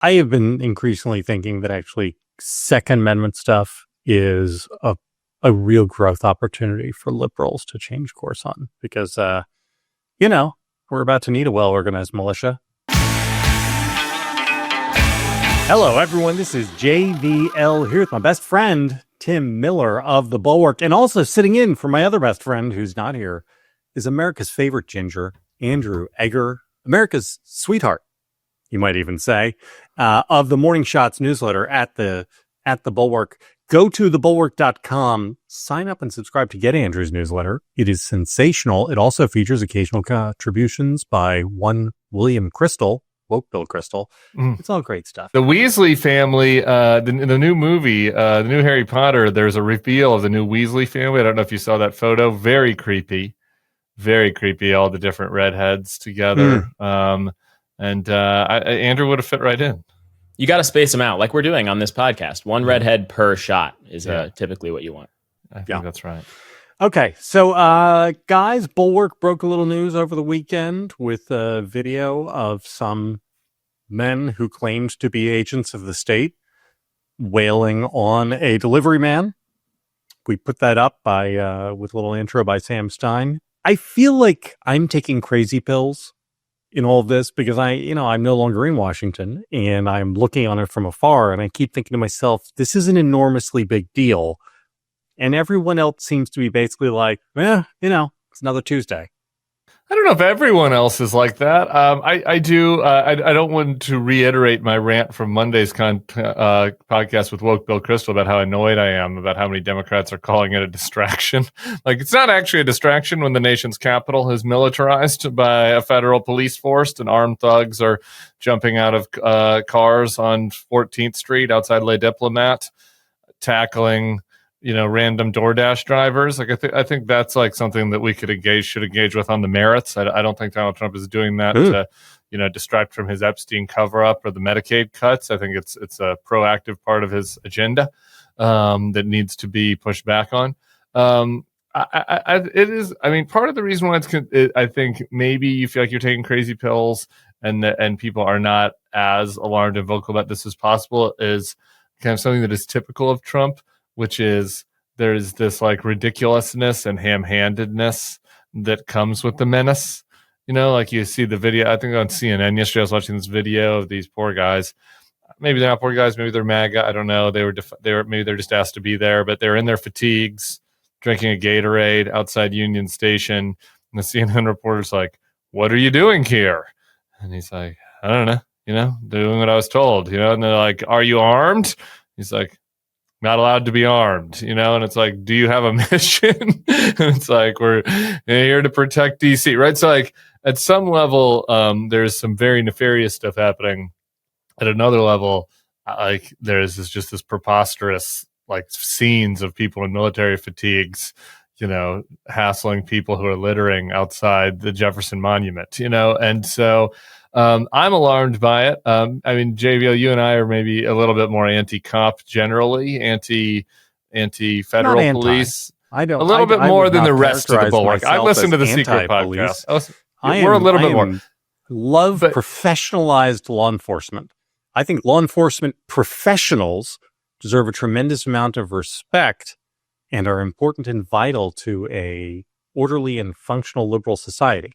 I have been increasingly thinking that actually Second Amendment stuff is a real growth opportunity for liberals to change course on because, we're about to need a well-organized militia. Hello, everyone. This is JVL here with my best friend, Tim Miller of the Bulwark. And also sitting in for my other best friend who's not here is America's favorite ginger, Andrew Egger, America's sweetheart, you might even say, of the Morning Shots newsletter at the Bulwark. Go to thebulwark.com, sign up and subscribe to get Andrew's newsletter. It is sensational. It also features occasional contributions by one William Crystal, woke Bill Crystal. It's all great stuff. The Weasley family, the new movie, the new Harry Potter, there's a reveal of the new Weasley family. I don't know if you saw that photo. Very creepy. Very creepy, all the different redheads together. Andrew would have fit right in. You got to space them out like we're doing on this podcast. One redhead per shot is typically what you want. I think that's right. Okay, so guys, Bulwark broke a little news over the weekend with a video of some men who claimed to be agents of the state wailing on a delivery man. We put that up with a little intro by Sam Stein. I feel like I'm taking crazy pills in all of this because I'm no longer in Washington and I'm looking on it from afar and I keep thinking to myself, this is an enormously big deal. And everyone else seems to be basically like, it's another Tuesday. I don't know if everyone else is like that. I do. I don't want to reiterate my rant from Monday's podcast with woke Bill Crystal about how annoyed I am about how many Democrats are calling it a distraction. Like, it's not actually a distraction when the nation's capital is militarized by a federal police force and armed thugs are jumping out of cars on 14th Street outside Le Diplomat, tackling random DoorDash drivers. Like, I think that's like something that we should engage with on the merits. I don't think Donald Trump is doing that to, distract from his Epstein cover up or the Medicaid cuts. I think it's a proactive part of his agenda that needs to be pushed back on. It is. I mean, part of the reason why I think maybe you feel like you're taking crazy pills and people are not as alarmed and vocal about this as possible is kind of something that is typical of Trump, which is there's this like ridiculousness and ham-handedness that comes with the menace. Like you see the video, I think on CNN yesterday, I was watching this video of these poor guys. Maybe they're not poor guys. Maybe they're MAGA. I don't know. Maybe they're just asked to be there, but they're in their fatigues, drinking a Gatorade outside Union Station. And the CNN reporter's like, "What are you doing here?" And he's like, "I don't know, doing what I was told, And they're like, "Are you armed?" He's like, "Not allowed to be armed," and it's like, "Do you have a mission?" And it's like, "We're here to protect DC," right? So like at some level, there's some very nefarious stuff happening. At another level, like there's just this preposterous like scenes of people in military fatigues, hassling people who are littering outside the Jefferson Monument, and so I'm alarmed by it. I mean, JVL, you and I are maybe a little bit more anti-cop generally, anti-federal police. I don't. A little bit more than the rest of the Bulwark. I listened to the Secret podcast. We're a little bit more. Love professionalized law enforcement. I think law enforcement professionals deserve a tremendous amount of respect and are important and vital to a orderly and functional liberal society.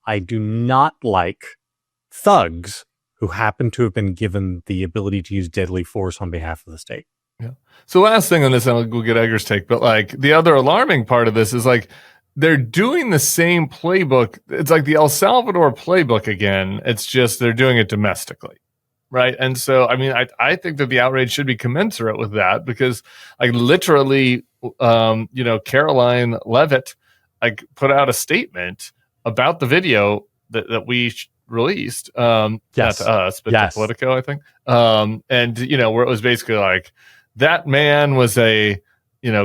I do not like thugs who happen to have been given the ability to use deadly force on behalf of the state. Yeah. So last thing on this, and we'll get Egger's take, but like the other alarming part of this is like they're doing the same playbook. It's like the El Salvador playbook again. It's just they're doing it domestically. Right. And so, I mean, I think that the outrage should be commensurate with that because like literally, Caroline Leavitt like put out a statement about the video that we released, not to us, but to Politico, I think. And, where it was basically like that man was a,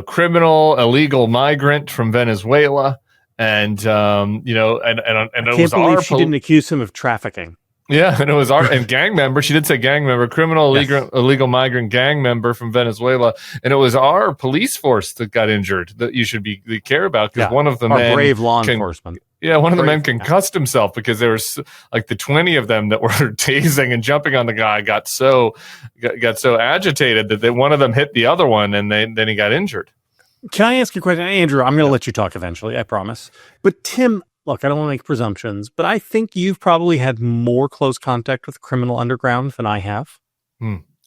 criminal, illegal migrant from Venezuela. And, and it was our she didn't accuse him of trafficking. Yeah, and it was and gang member. She did say gang member, criminal illegal migrant gang member from Venezuela, and it was our police force that got injured that you should be care about because one of the men, brave law enforcement. Yeah, one of the men concussed himself because there was like the 20 of them that were tasing and jumping on the guy got so agitated that one of them hit the other one, and then he got injured. Can I ask you a question, Andrew? I'm going to let you talk eventually, I promise. But Tim. Look, I don't want to make presumptions, but I think you've probably had more close contact with the criminal underground than I have.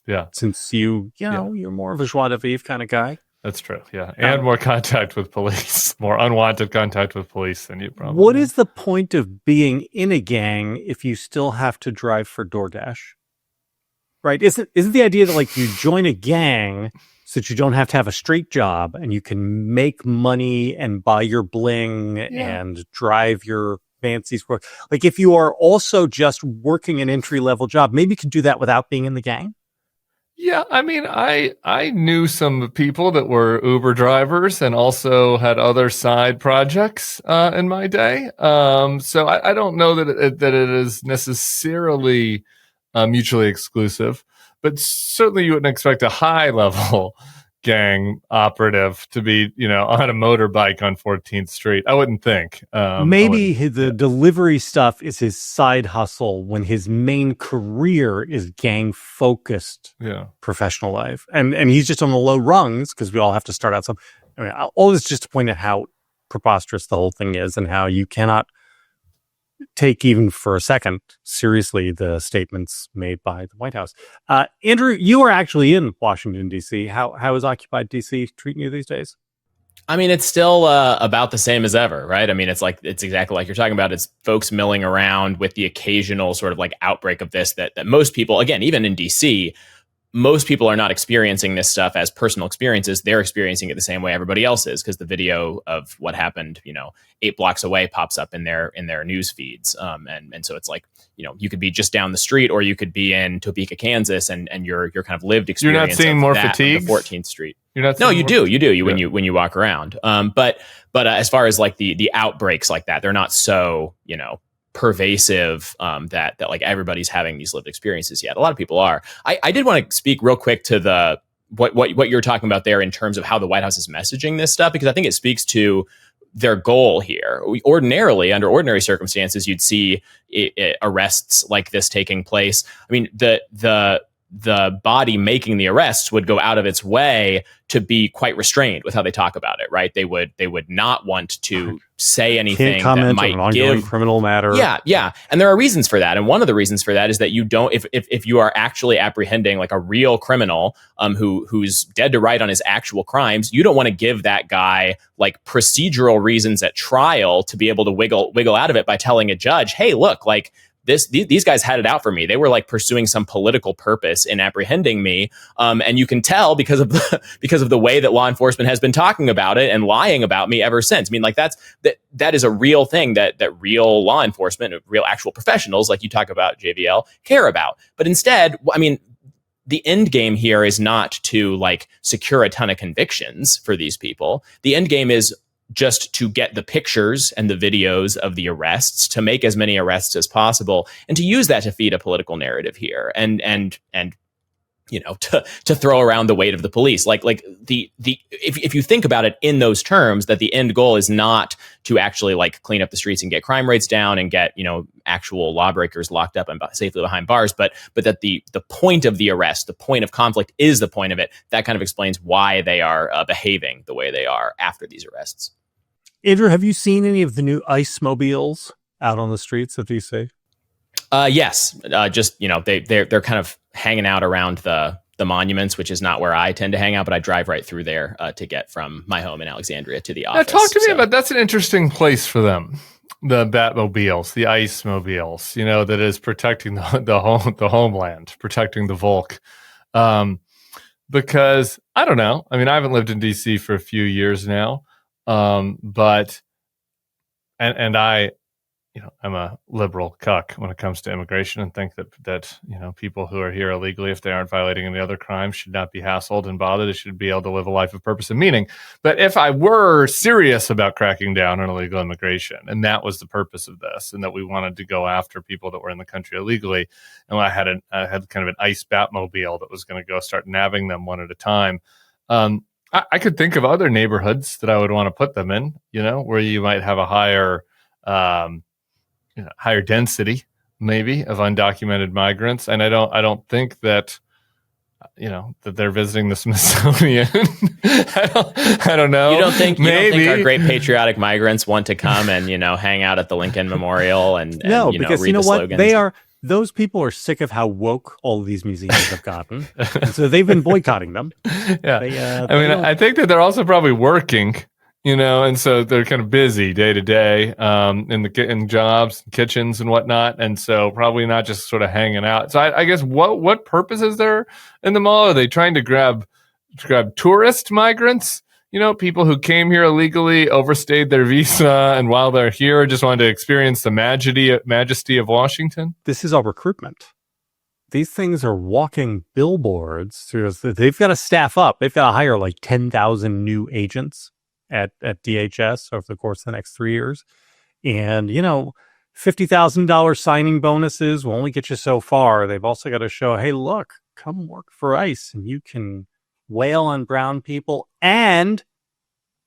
Yeah. Since you're more of a joie de vivre kind of guy. That's true, yeah. And more contact with police, more unwanted contact with police than you probably What is the point of being in a gang if you still have to drive for DoorDash? Right? Isn't the idea that like you join a gang so that you don't have to have a straight job and you can make money and buy your bling and drive your fancy sport? Like if you are also just working an entry-level job, maybe you can do that without being in the gang? Yeah, I mean, I knew some people that were Uber drivers and also had other side projects in my day. So I don't know that it is necessarily mutually exclusive, but certainly you wouldn't expect a high level gang operative to be, on a motorbike on 14th Street. I wouldn't think. Maybe the delivery stuff is his side hustle when his main career is gang focused professional life. And he's just on the low rungs because we all have to start out some. I mean, all this just to point out how preposterous the whole thing is and how you cannot take even for a second seriously the statements made by the White House. Andrew, you are actually in Washington, D.C. How is Occupied D.C. treating you these days? I mean, it's still about the same as ever, right? I mean, it's exactly like you're talking about. It's folks milling around with the occasional sort of like outbreak of this that most people, again, even in DC, most people are not experiencing this stuff as personal experiences. They're experiencing it the same way everybody else is because the video of what happened, 8 blocks away pops up in their news feeds. And so it's like, you could be just down the street or you could be in Topeka, Kansas, and your kind of lived experience. You're not seeing more fatigue. 14th Street. You're not. No, you do. When you walk around. But as far as like the outbreaks like that, they're not so pervasive that like everybody's having these lived experiences yet. A lot of people are. I did want to speak real quick to the what you're talking about there in terms of how the White House is messaging this stuff, because I think it speaks to their goal here. Ordinarily, under ordinary circumstances, you'd see arrests like this taking place. I mean, the body making the arrests would go out of its way to be quite restrained with how they talk about it, right? They would not want to say anything that might on an ongoing criminal matter. Yeah. And there are reasons for that. And one of the reasons for that is that you don't, if you are actually apprehending like a real criminal who's dead to right on his actual crimes, you don't want to give that guy like procedural reasons at trial to be able to wiggle out of it by telling a judge, hey, look, like these guys had it out for me. They were like pursuing some political purpose in apprehending me. And you can tell because of the way that law enforcement has been talking about it and lying about me ever since. I mean, like that is a real thing that real law enforcement, real actual professionals like you talk about, JVL, care about. But instead, I mean, the end game here is not to like secure a ton of convictions for these people. The end game is just to get the pictures and the videos of the arrests, to make as many arrests as possible, and to use that to feed a political narrative here, and to throw around the weight of the police. Like if you think about it in those terms, that the end goal is not to actually like clean up the streets and get crime rates down and get actual lawbreakers locked up and safely behind bars, but that the point of the arrest, the point of conflict, is the point of it. That kind of explains why they are behaving the way they are after these arrests. Andrew, have you seen any of the new ICE mobiles out on the streets of DC? Yes. Just, they're kind of hanging out around the monuments, which is not where I tend to hang out, but I drive right through there to get from my home in Alexandria to the office. Now, talk to me about, that's an interesting place for them. The Batmobiles, the ICE mobiles, that is protecting the homeland, protecting the Volk. Because I don't know. I mean, I haven't lived in DC for a few years now. But I I'm a liberal cuck when it comes to immigration, and think that people who are here illegally, if they aren't violating any other crimes, should not be hassled and bothered. They should be able to live a life of purpose and meaning. But if I were serious about cracking down on illegal immigration, and that was the purpose of this, and that we wanted to go after people that were in the country illegally, and I had kind of an ICE Batmobile that was going to go start nabbing them one at a time. I could think of other neighborhoods that I would want to put them in, where you might have a higher density maybe of undocumented migrants. And I don't think that, that they're visiting the Smithsonian. I don't know. You don't think maybe our great patriotic migrants want to come and, hang out at the Lincoln Memorial and no, because because read you know the what? slogans? Those people are sick of how woke all of these museums have gotten. And so they've been boycotting them. Yeah. I think that they're also probably working, and so they're kind of busy day to day in jobs, kitchens and whatnot. And so probably not just sort of hanging out. So I guess what purpose is there in the mall? Are they trying to grab tourist migrants? People who came here illegally, overstayed their visa, and while they're here, just wanted to experience the majesty of Washington. This is all recruitment. These things are walking billboards. They've got to staff up. They've got to hire like 10,000 new agents at DHS over the course of the next 3 years. And, $50,000 signing bonuses will only get you so far. They've also got to show, hey, look, come work for ICE and you can wail on brown people and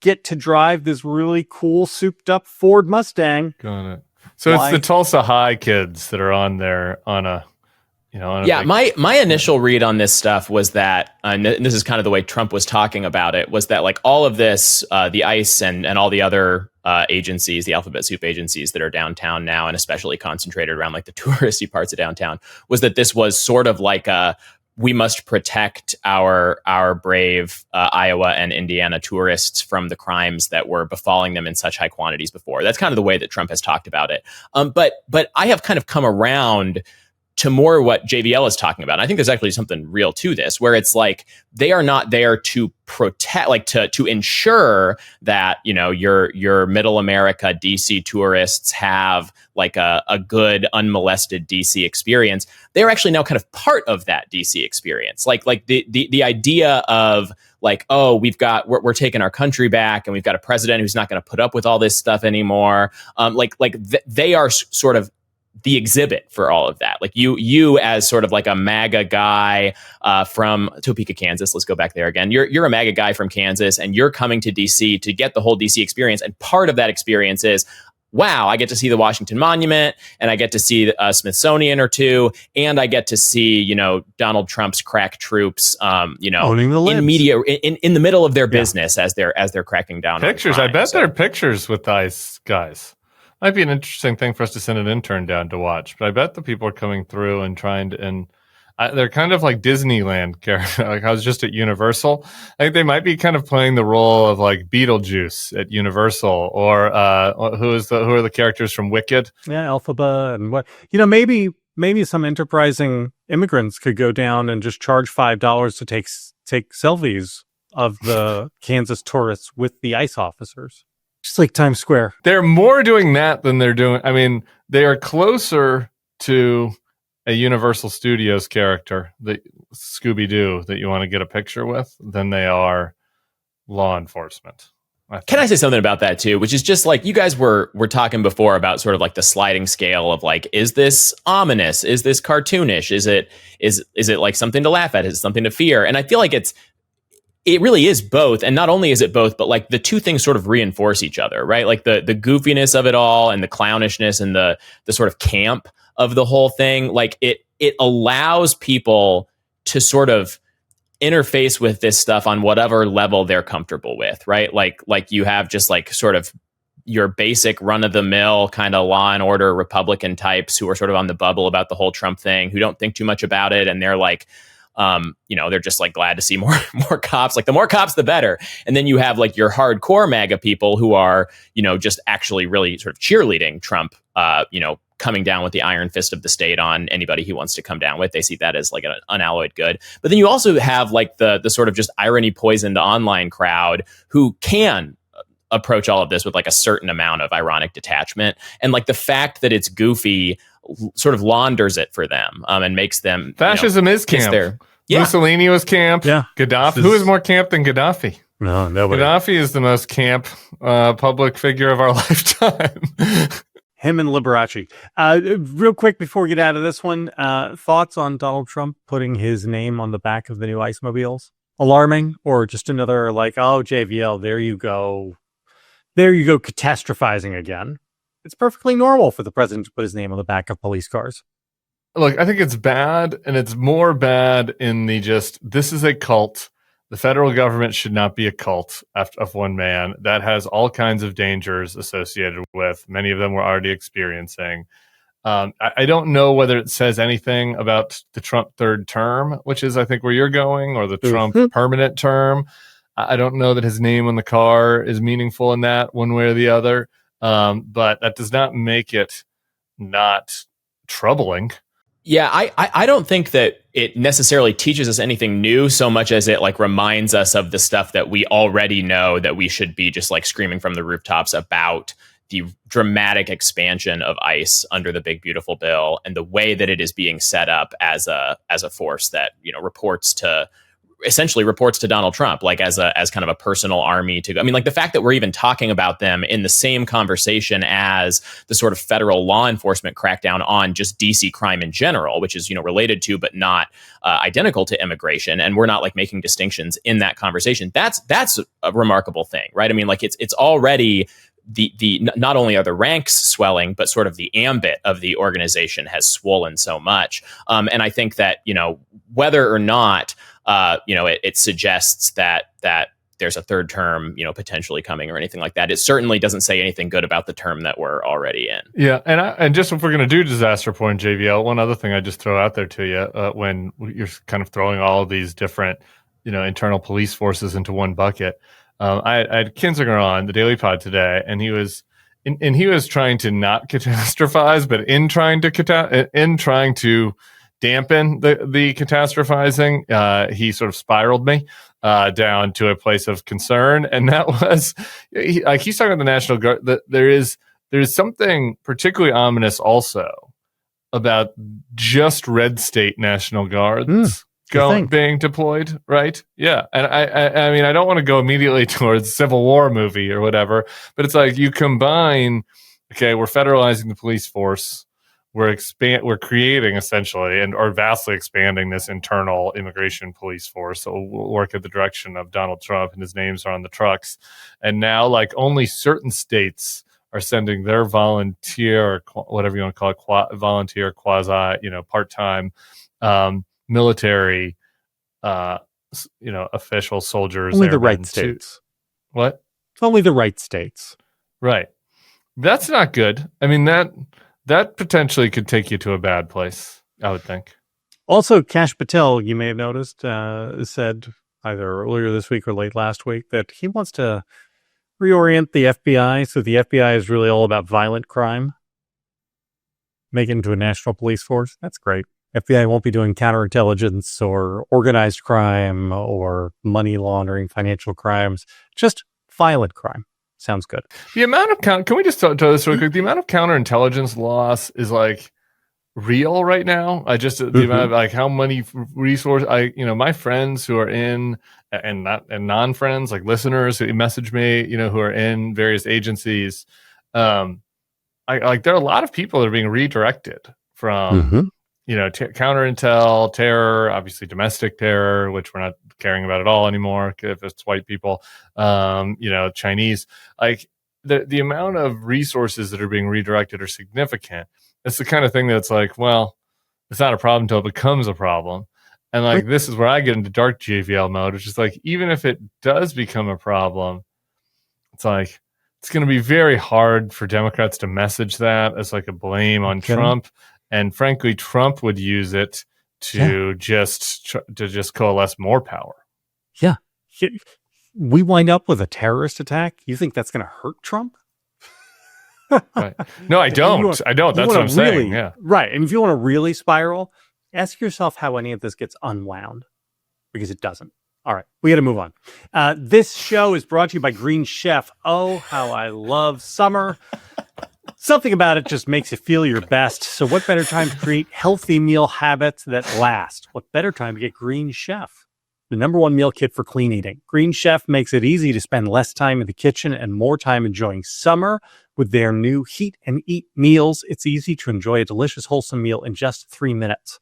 get to drive this really cool souped up Ford Mustang. Got it. So it's the Tulsa High kids that are on there on a, my initial read on this stuff was that, and this is kind of the way Trump was talking about it, was that like all of this, the ICE and all the other agencies, the alphabet soup agencies that are downtown now, and especially concentrated around like the touristy parts of downtown, was that this was sort of like we must protect our brave Iowa and Indiana tourists from the crimes that were befalling them in such high quantities before. That's kind of the way that Trump has talked about it. But I have kind of come around to more what JVL is talking about. And I think there's actually something real to this, where it's like they are not there to protect, like to ensure that your middle America DC tourists have like a good unmolested DC experience. They're actually now kind of part of that DC experience. Like the idea of like, oh, we're taking our country back, and we've got a president who's not going to put up with all this stuff anymore. They are sort of the exhibit for all of that. Like you as sort of like a MAGA guy from Topeka, Kansas. Let's go back there again. You're a MAGA guy from Kansas, and you're coming to DC to get the whole DC experience. And part of that experience is, wow, I get to see the Washington Monument, and I get to see a Smithsonian or two, and I get to see, Donald Trump's crack troops, owning the libs. In media, in the middle of their business as they're cracking down pictures. on crime. I bet there are pictures with ICE guys. Might be an interesting thing for us to send an intern down to watch, but I bet the people are coming through and trying to, and they're kind of like Disneyland characters. Like I was just at Universal. I think they might be kind of playing the role of like Beetlejuice at Universal, or who are the characters from Wicked? Yeah, Elphaba and what, maybe some enterprising immigrants could go down and just charge $5 to take selfies of the Kansas tourists with the ICE officers. Just like Times Square. They're more doing that than they're doing. I mean, they are closer to a Universal Studios character, the Scooby-Doo, that you want to get a picture with, than they are law enforcement. Can I say something about that too? Which is just like, you guys were talking before about sort of like the sliding scale of like, is this ominous? Is this cartoonish? Is it like something to laugh at? Is it something to fear? And I feel like it really is both. And not only is it both, but like the two things sort of reinforce each other, right? Like the goofiness of it all and the clownishness and the sort of camp of the whole thing. Like it allows people to sort of interface with this stuff on whatever level they're comfortable with, right? Like you have just like sort of your basic run of the mill kind of law and order Republican types who are sort of on the bubble about the whole Trump thing, who don't think too much about it. And they're like, they're just like glad to see more cops. Like the more cops, the better. And then you have like your hardcore MAGA people who are, just actually really sort of cheerleading Trump, coming down with the iron fist of the state on anybody he wants to come down with. They see that as like an unalloyed good. But then you also have like the sort of just irony poisoned online crowd who can approach all of this with like a certain amount of ironic detachment. And like the fact that it's goofy sort of launders it for them and makes them fascism is camp. Mussolini was camp. Yeah. Gaddafi. Who is more camp than Gaddafi? No, nobody. Gaddafi is the most camp public figure of our lifetime. Him and Liberace. Real quick before we get out of this one, thoughts on Donald Trump putting his name on the back of the new ICE mobiles? Alarming, or just another like, oh, JVL, there you go. There you go, catastrophizing again. It's perfectly normal for the president to put his name on the back of police cars. Look, I think it's bad, and it's more bad in the this is a cult. The federal government should not be a cult of one man. That has all kinds of dangers associated with. Many of them we're already experiencing. I don't know whether it says anything about the Trump third term, which is, I think, where you're going, or the Trump permanent term. I don't know that his name on the car is meaningful in that one way or the other. But that does not make it not troubling. Yeah, I don't think that it necessarily teaches us anything new so much as it like reminds us of the stuff that we already know that we should be just like screaming from the rooftops about the dramatic expansion of ICE under the big beautiful bill and the way that it is being set up as a force that essentially reports to Donald Trump, like as kind of a personal army to go. I mean, like the fact that we're even talking about them in the same conversation as the sort of federal law enforcement crackdown on just DC crime in general, which is, related to, but not identical to immigration. And we're not like making distinctions in that conversation. That's a remarkable thing, right? I mean, like it's already the not only are the ranks swelling, but sort of the ambit of the organization has swollen so much. And I think that, whether or not, it suggests that there's a third term, potentially coming or anything like that. It certainly doesn't say anything good about the term that we're already in. Yeah. And just if we're going to do disaster point, JVL, one other thing I just throw out there to you, when you're kind of throwing all of these different, internal police forces into one bucket. I had Kinzinger on the Daily Pod today, and he was trying to not catastrophize, but in trying to dampen the catastrophizing, he sort of spiraled me down to a place of concern, and that was he's talking about the National Guard. That there is something particularly ominous also about just red state National Guards. Being deployed, right? Yeah. And I mean, I don't want to go immediately towards Civil War movie or whatever, but it's like you combine, okay, we're federalizing the police force, we're creating essentially or vastly expanding this internal immigration police force that will work at the direction of Donald Trump, and his names are on the trucks. And now like only certain states are sending their volunteer, or whatever you want to call it, volunteer, quasi, part-time, military, official soldiers. Only the right states. What? It's only the right states. Right. That's not good. I mean, that potentially could take you to a bad place, I would think. Also, Kash Patel, you may have noticed, said either earlier this week or late last week that he wants to reorient the FBI so the FBI is really all about violent crime. Make it into a national police force. That's great. FBI won't be doing counterintelligence or organized crime or money laundering, financial crimes, just violent crime. Sounds good. The amount of can we just tell this real quick? The amount of counterintelligence loss is like real right now. The amount of like how many resources my friends who are in and non-friends, like listeners who message me, who are in various agencies. There are a lot of people that are being redirected from counter intel, terror, obviously domestic terror, which we're not caring about at all anymore if it's white people, Chinese. Like the amount of resources that are being redirected are significant. It's the kind of thing that's like, well, it's not a problem until it becomes a problem. And like this is where I get into dark JVL mode, which is like, even if it does become a problem, it's like it's going to be very hard for Democrats to message that as like a blame on Trump. And frankly, Trump would use it to just coalesce more power. Yeah. We wind up with a terrorist attack. You think that's going to hurt Trump? Right. No, I don't. I don't. That's what I'm saying. Yeah. Right. And if you want to really spiral, ask yourself how any of this gets unwound, because it doesn't. All right, we got to move on. This show is brought to you by Green Chef. Oh, how I love summer. Something about it just makes you feel your best. So what better time to create healthy meal habits that last? What better time to get Green Chef, the #1 meal kit for clean eating? Green Chef makes it easy to spend less time in the kitchen and more time enjoying summer with their new Heat and Eat meals. It's easy to enjoy a delicious, wholesome meal in just 3 minutes.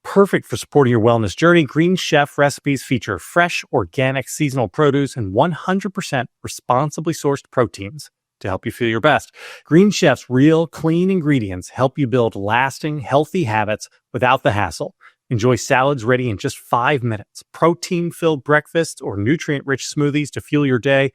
Perfect for supporting your wellness journey. Green Chef recipes feature fresh, organic, seasonal produce and 100% responsibly sourced proteins to help you feel your best. Green Chef's real, clean ingredients help you build lasting, healthy habits without the hassle. Enjoy salads ready in just 5 minutes, protein-filled breakfasts, or nutrient-rich smoothies to fuel your day.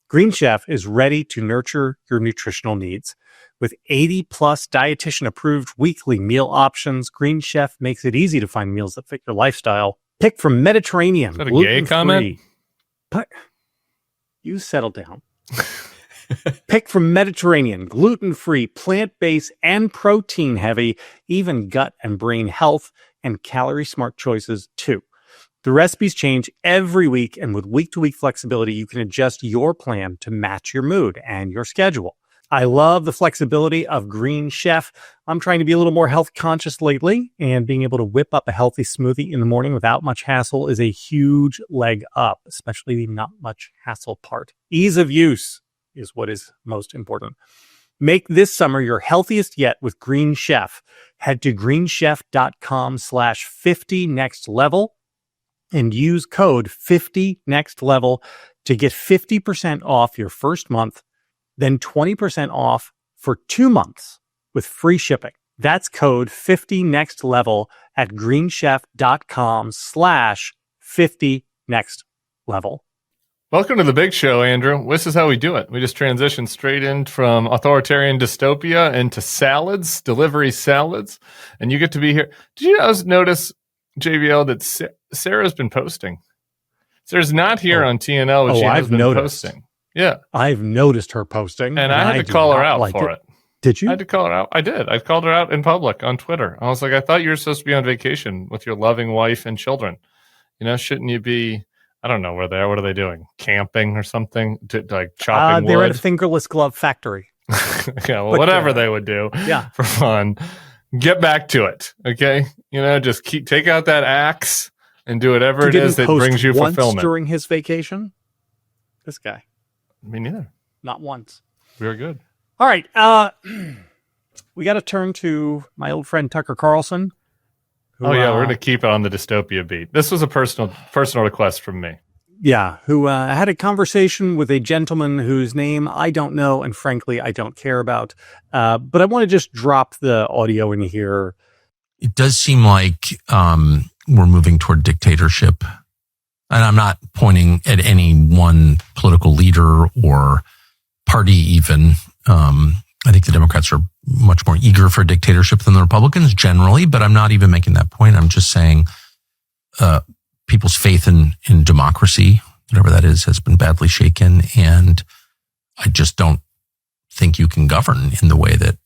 Green Chef is ready to nurture your nutritional needs. With 80-plus dietitian-approved weekly meal options, Green Chef makes it easy to find meals that fit your lifestyle. Pick from Mediterranean, Is that a gay comment? You settle down. Pick from Mediterranean, gluten-free, plant-based, and protein-heavy, even gut and brain health, and calorie-smart choices, too. The recipes change every week, and with week-to-week flexibility, you can adjust your plan to match your mood and your schedule. I love the flexibility of Green Chef. I'm trying to be a little more health conscious lately, and being able to whip up a healthy smoothie in the morning without much hassle is a huge leg up, especially the not much hassle part. Ease of use is what is most important. Make this summer your healthiest yet with Green Chef. Head to greenchef.com/50nextlevel and use code 50nextlevel to get 50% off your first month, then 20% off for 2 months with free shipping. That's code 50nextlevel at greenchef.com/50nextlevel. Welcome to the big show, Andrew. This is how we do it. We just transition straight in from authoritarian dystopia into salads, delivery salads, and you get to be here. Did you guys notice, JVL, that Sarah's been posting? Sarah's not here on TNL, but she has been posting. Yeah. I've noticed her posting. And I had to call her out for it. Did you? I had to call her out. I did. I called her out in public on Twitter. I was like, I thought you were supposed to be on vacation with your loving wife and children. You know, shouldn't you be... I don't know where they are. What are they doing? Camping or something? Like chopping wood? They're at a fingerless glove factory. Yeah, well, whatever they would do for fun. Get back to it, okay? You know, just take out that axe and do whatever it is that brings you fulfillment. During his vacation? This guy. Me neither. Not once. Very good. All right. We got to turn to my old friend Tucker Carlson. We're going to keep it on the dystopia beat. This was a personal request from me. Yeah, who had a conversation with a gentleman whose name I don't know, and frankly, I don't care about. But I want to just drop the audio in here. It does seem like we're moving toward dictatorship. And I'm not pointing at any one political leader or party even. I think the Democrats are much more eager for dictatorship than the Republicans generally, but I'm not even making that point. I'm just saying people's faith in democracy, whatever that is, has been badly shaken. And I just don't think you can govern in the way that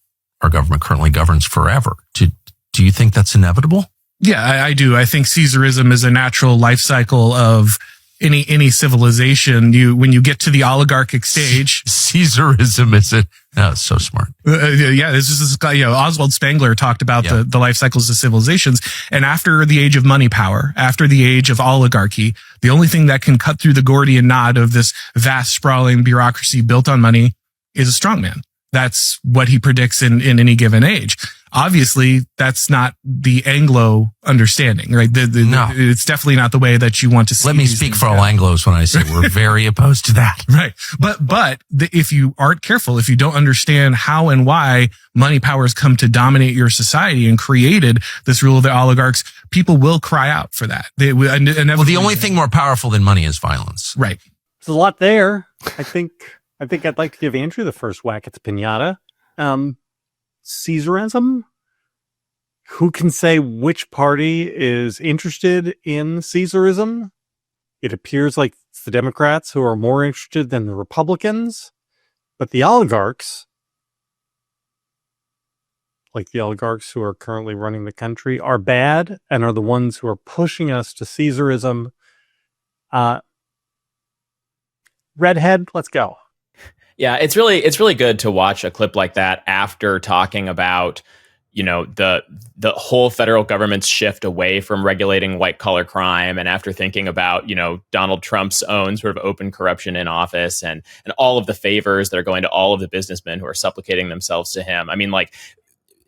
our government currently governs forever. Do you think that's inevitable? Yeah, I do. I think Caesarism is a natural life cycle of any civilization. When you get to the oligarchic stage, Caesarism is it? Oh, so smart. This is this guy. Oswald Spengler talked about the life cycles of civilizations, and after the age of money power, after the age of oligarchy, the only thing that can cut through the Gordian knot of this vast, sprawling bureaucracy built on money is a strongman. That's what he predicts in any given age. Obviously, that's not the Anglo understanding, right? No. It's definitely not the way that you want to see. Let me speak for all Anglos when I say we're very opposed to that. Right. But if you aren't careful, if you don't understand how and why money powers come to dominate your society and created this rule of the oligarchs, people will cry out for that. The only thing more powerful than money is violence. Right. There's a lot there. I think I'd like to give Andrew the first whack at the piñata. Caesarism? Who can say which party is interested in Caesarism? It appears like it's the Democrats who are more interested than the Republicans, but the oligarchs, like the oligarchs who are currently running the country, are bad and are the ones who are pushing us to Caesarism. Redhead, let's go. Yeah, it's really good to watch a clip like that after talking about, you know, the whole federal government's shift away from regulating white collar crime, and after thinking about, you know, Donald Trump's own sort of open corruption in office and all of the favors that are going to all of the businessmen who are supplicating themselves to him. I mean, like,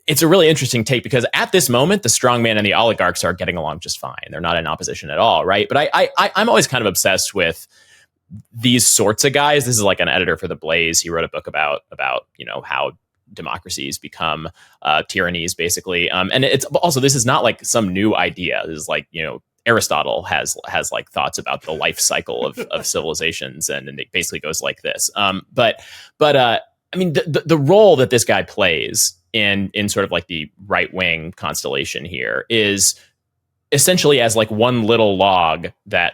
it's a really interesting take because at this moment, the strongman and the oligarchs are getting along just fine. They're not in opposition at all, right? But I'm always kind of obsessed with these sorts of guys. This is like an editor for The Blaze. He wrote a book about you know, how democracies become tyrannies, basically. And it's also, this is not like some new idea. This is like, you know, Aristotle has like thoughts about the life cycle of civilizations, and it basically goes like this. But I mean, the role that this guy plays in sort of like the right wing constellation here is essentially as like one little log that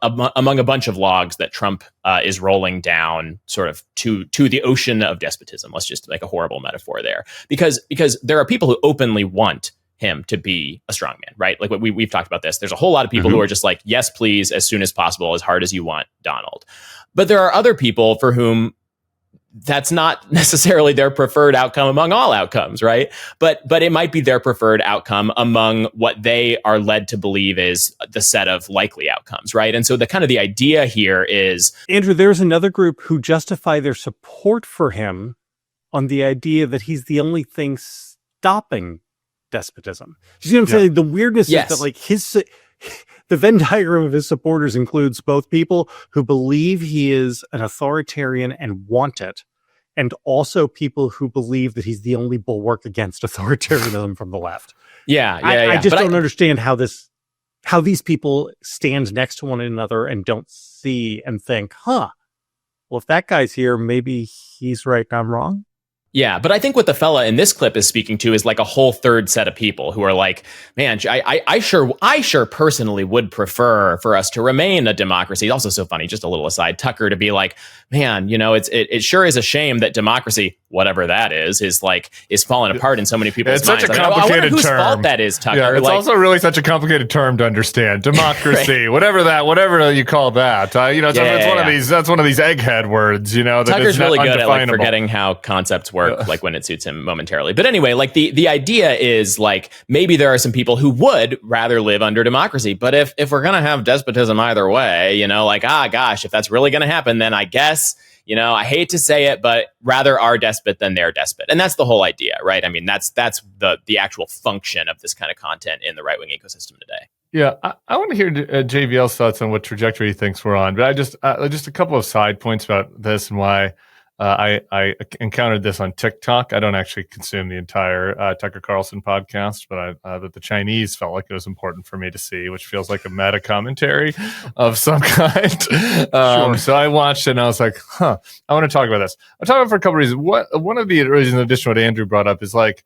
among a bunch of logs that Trump is rolling down sort of to the ocean of despotism. Let's just make a horrible metaphor there, because there are people who openly want him to be a strongman, right? Like we've talked about this. There's a whole lot of people who are just like, yes, please, as soon as possible, as hard as you want, Donald. But there are other people for whom that's not necessarily their preferred outcome among all outcomes, right? But it might be their preferred outcome among what they are led to believe is the set of likely outcomes, right? And so the idea here is, Andrew, there's another group who justify their support for him on the idea that he's the only thing stopping despotism. You see what I'm saying? The weirdness is that like the Venn diagram of his supporters includes both people who believe he is an authoritarian and want it, and also people who believe that he's the only bulwark against authoritarianism from the left. I just don't understand how these people stand next to one another and don't see and think, well, if that guy's here, maybe he's right and I'm wrong. Yeah, but I think what the fella in this clip is speaking to is like a whole third set of people who are like, man, I sure personally would prefer for us to remain a democracy. Also so funny, just a little aside, Tucker to be like, man, you know, it sure is a shame that democracy, whatever that is falling apart in so many people's minds. It's such a complicated term. Whose fault that is, Tucker. Yeah, it's also really such a complicated term to understand. Democracy, right. whatever you call that. You know, it's one of these egghead words. You know, that Tucker's is really good at like undefinable. forgetting how concepts work. Like when it suits him momentarily. But anyway, like the idea is like maybe there are some people who would rather live under democracy. But if we're going to have despotism either way, you know, like, gosh, if that's really going to happen, then I guess, you know, I hate to say it, but rather our despot than their despot. And that's the whole idea, right? I mean, that's the actual function of this kind of content in the right-wing ecosystem today. Yeah, I want to hear JVL's thoughts on what trajectory he thinks we're on. But I just a couple of side points about this and why I encountered this on TikTok. I don't actually consume the entire Tucker Carlson podcast, but that the Chinese felt like it was important for me to see, which feels like a meta commentary of some kind. So I watched it and I was like, I want to talk about this. I'll talk about it for a couple of reasons. One of the reasons, in addition to what Andrew brought up, is like,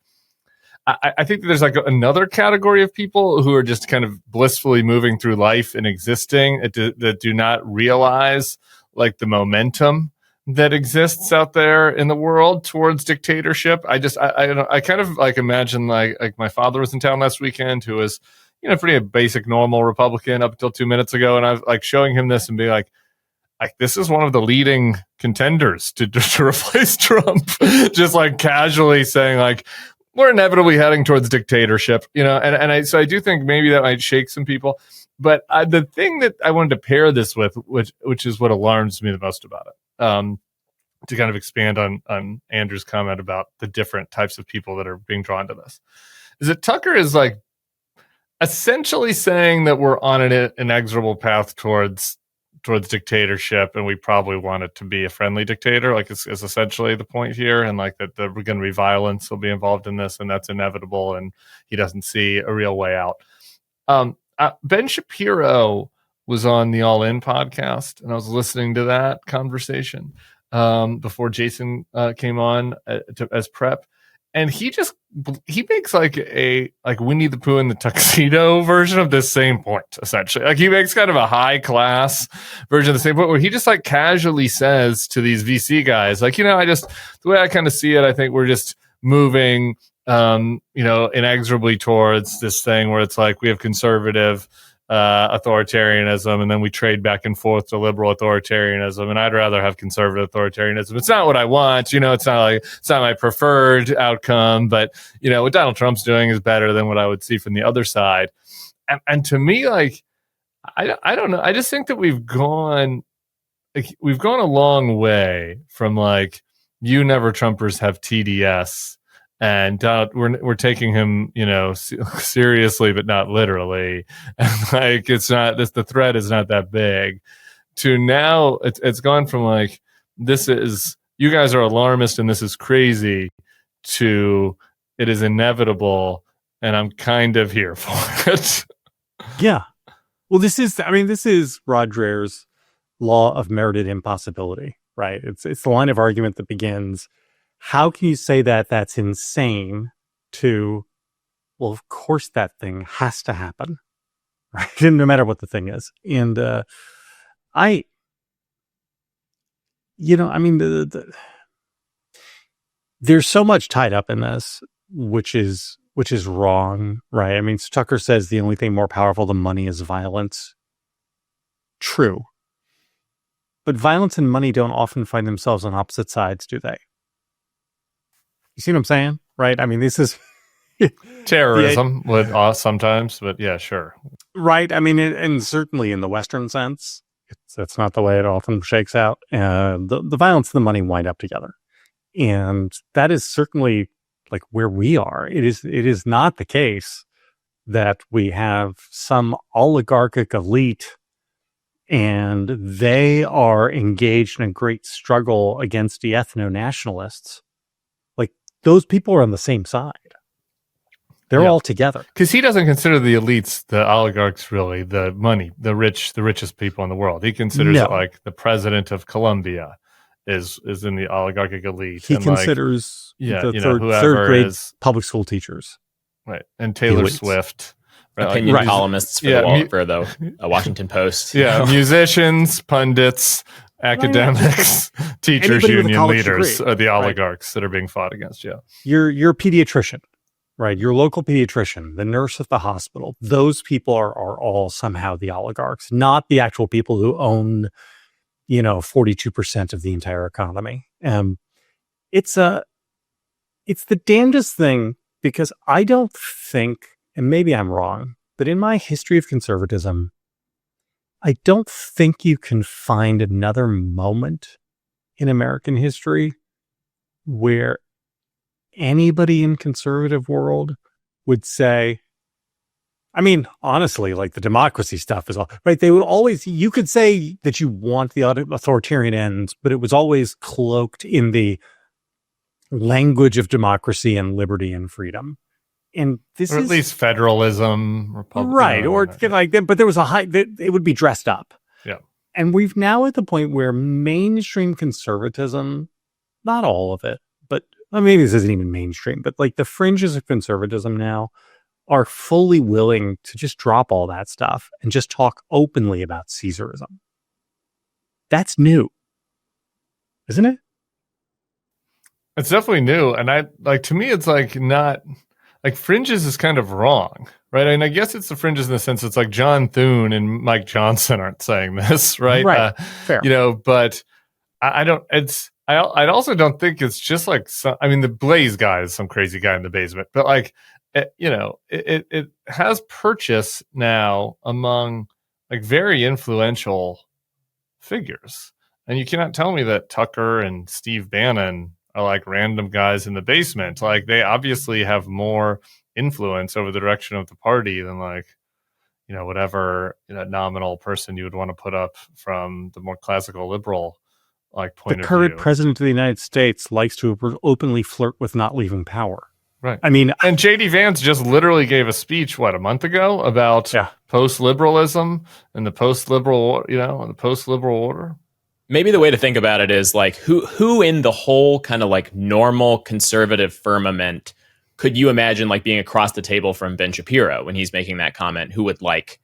I think that there's like another category of people who are just kind of blissfully moving through life and existing that do not realize like the momentum that exists out there in the world towards dictatorship. I kind of like imagine like my father was in town last weekend, who was, you know, pretty basic, normal Republican up until 2 minutes ago. And I was like showing him this and being like, this is one of the leading contenders to replace Trump. Just like casually saying like, we're inevitably heading towards dictatorship, you know? So I do think maybe that might shake some people. But the thing that I wanted to pair this with, which is what alarms me the most about it, to kind of expand on Andrew's comment about the different types of people that are being drawn to this, is that Tucker is like essentially saying that we're on an inexorable path towards dictatorship, and we probably want it to be a friendly dictator. Like is essentially the point here, and like that we're going to be violence will be involved in this, and that's inevitable, and he doesn't see a real way out. Ben Shapiro was on the All In podcast, and I was listening to that conversation before Jason came on as prep, and he makes like a Winnie the Pooh in the tuxedo version of this same point. Essentially, like he makes kind of a high class version of the same point, where he just like casually says to these VC guys, like, you know, the way I kind of see it, I think we're just moving, you know, inexorably towards this thing where it's like we have conservative authoritarianism, and then we trade back and forth to liberal authoritarianism, and I'd rather have conservative authoritarianism. It's not what I want, it's not my preferred outcome, but what Donald Trump's doing is better than what I would see from the other side. And to me, like, I don't know, I just think that we've gone a long way from like, you never Trumpers have TDS, and we're taking him, seriously, but not literally. And like, it's not the threat is not that big. To now, it's gone from like, this is, you guys are alarmist and this is crazy, to it is inevitable and I'm kind of here for it. Yeah. Well, this is Rod Dreher's law of merited impossibility, right? It's the line of argument that begins, how can you say that that's insane, to, well, of course that thing has to happen, right? No matter what the thing is. And there's so much tied up in this, which is wrong, right? I mean, Tucker says the only thing more powerful than money is violence. True. But violence and money don't often find themselves on opposite sides, do they? You see what I'm saying? Right? I mean, this is... terrorism would sometimes, but yeah, sure. Right. I mean, and certainly in the Western sense, that's not the way it often shakes out. The violence and the money wind up together. And that is certainly like where we are. It is not the case that we have some oligarchic elite and they are engaged in a great struggle against the ethno-nationalists. Like, those people are on the same side. They're all together. Because he doesn't consider the elites, the oligarchs, really, the money, the richest people in the world. He considers it like the president of Colombia is in the oligarchic elite. He considers third grade public school teachers. Right. And Taylor Swift. Right, opinion columnists for the Washington Post. Yeah, musicians, pundits, academics, teachers, union leaders are the oligarchs that are being fought against. Yeah, your pediatrician, right? Your local pediatrician, the nurse at the hospital. Those people are all somehow the oligarchs, not the actual people who own, 42% of the entire economy. It's the damnedest thing, because I don't think, and maybe I'm wrong, but in my history of conservatism, I don't think you can find another moment in American history where anybody in conservative world would say, I mean, honestly, like the democracy stuff is all right. They would always, you could say that you want the authoritarian ends, but it was always cloaked in the language of democracy and liberty and freedom. And this or at least federalism, Republican, right? Or like that, but there was it would be dressed up. Yeah. And we've now at the point where mainstream conservatism, not all of it, but maybe this isn't even mainstream, but like the fringes of conservatism now are fully willing to just drop all that stuff and just talk openly about Caesarism. That's new, isn't it? It's definitely new. And to me, it's like not like fringes is kind of wrong, right? And I guess it's the fringes in the sense it's like John Thune and Mike Johnson aren't saying this, right? Right. Fair. But I also don't think it's just like the Blaze guy is some crazy guy in the basement, but like, it has purchase now among like very influential figures. And you cannot tell me that Tucker and Steve Bannon are like random guys in the basement. Like, they obviously have more influence over the direction of the party than like, whatever nominal person you would want to put up from the more classical liberal like point of view. The current president of the United States likes to openly flirt with not leaving power. Right. I mean, and J.D. Vance just literally gave a speech, a month ago about post-liberalism and the post-liberal, and the post-liberal order. Maybe the way to think about it is like who in the whole kind of like normal conservative firmament could you imagine like being across the table from Ben Shapiro when he's making that comment, who would like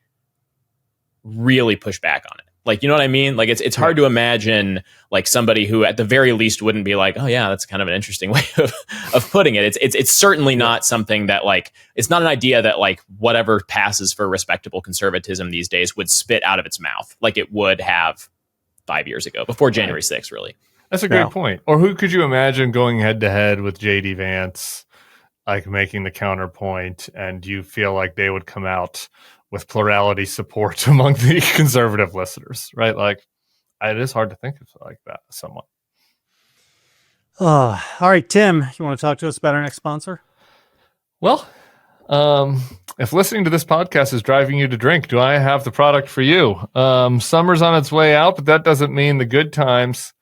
really push back on it? Like, you know what I mean? Like, it's hard to imagine like somebody who at the very least wouldn't be like, oh yeah, that's kind of an interesting way of putting it. It's certainly not something that like, it's not an idea that like whatever passes for respectable conservatism these days would spit out of its mouth like it would have 5 years ago, before January 6th, really. That's a great point. Or who could you imagine going head to head with JD Vance, like making the counterpoint, and you feel like they would come out with plurality support among the conservative listeners, right? Like, it is hard to think of like that somewhat. All right, Tim, you want to talk to us about our next sponsor? Well, if listening to this podcast is driving you to drink, do I have the product for you? Summer's on its way out, but that doesn't mean the good times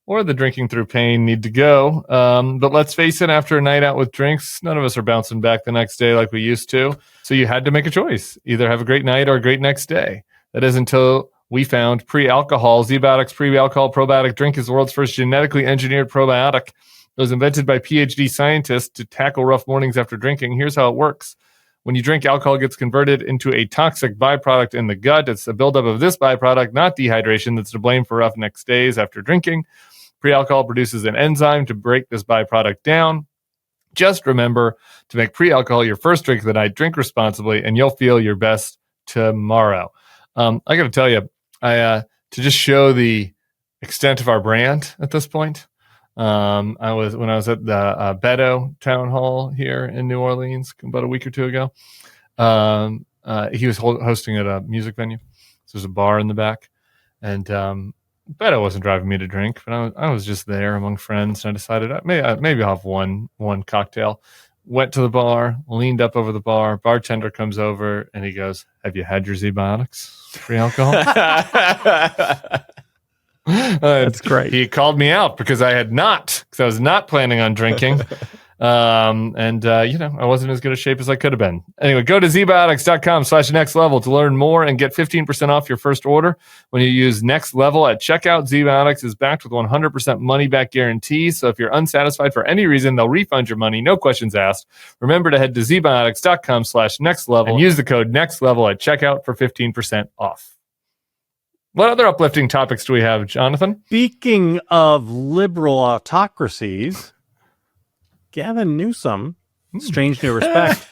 or the drinking through pain need to go. But let's face it, after a night out with drinks, none of us are bouncing back the next day like we used to. So you had to make a choice. Either have a great night or a great next day. That is until we found pre-alcohol. ZBiotics pre-alcohol probiotic drink is the world's first genetically engineered probiotic. It was invented by PhD scientists to tackle rough mornings after drinking. Here's how it works. When you drink, alcohol gets converted into a toxic byproduct in the gut. It's the buildup of this byproduct, not dehydration, that's to blame for rough next days after drinking. Pre-alcohol produces an enzyme to break this byproduct down. Just remember to make pre-alcohol your first drink of the night. Drink responsibly, and you'll feel your best tomorrow. I got to tell you, to just show the extent of our brand at this point, when I was at the Beto Town Hall here in New Orleans about a week or two ago. He was hosting at a music venue. So there's a bar in the back, and Beto wasn't driving me to drink, but I was just there among friends, and I decided maybe I'll have one cocktail. Went to the bar, leaned up over the bar. Bartender comes over, and he goes, "Have you had your ZBiotics pre-alcohol?" That's great. He called me out because I had not, because I was not planning on drinking. I wasn't as good a shape as I could have been. Anyway, go to zbiotics.com/nextlevel to learn more and get 15% off your first order when you use Next Level at checkout. ZBiotics is backed with 100% money back guarantee. So if you're unsatisfied for any reason, they'll refund your money. No questions asked. Remember to head to zbiotics.com/nextlevel and use the code NEXTLEVEL at checkout for 15% off. What other uplifting topics do we have, Jonathan? Speaking of liberal autocracies, Gavin Newsom, strange new respect,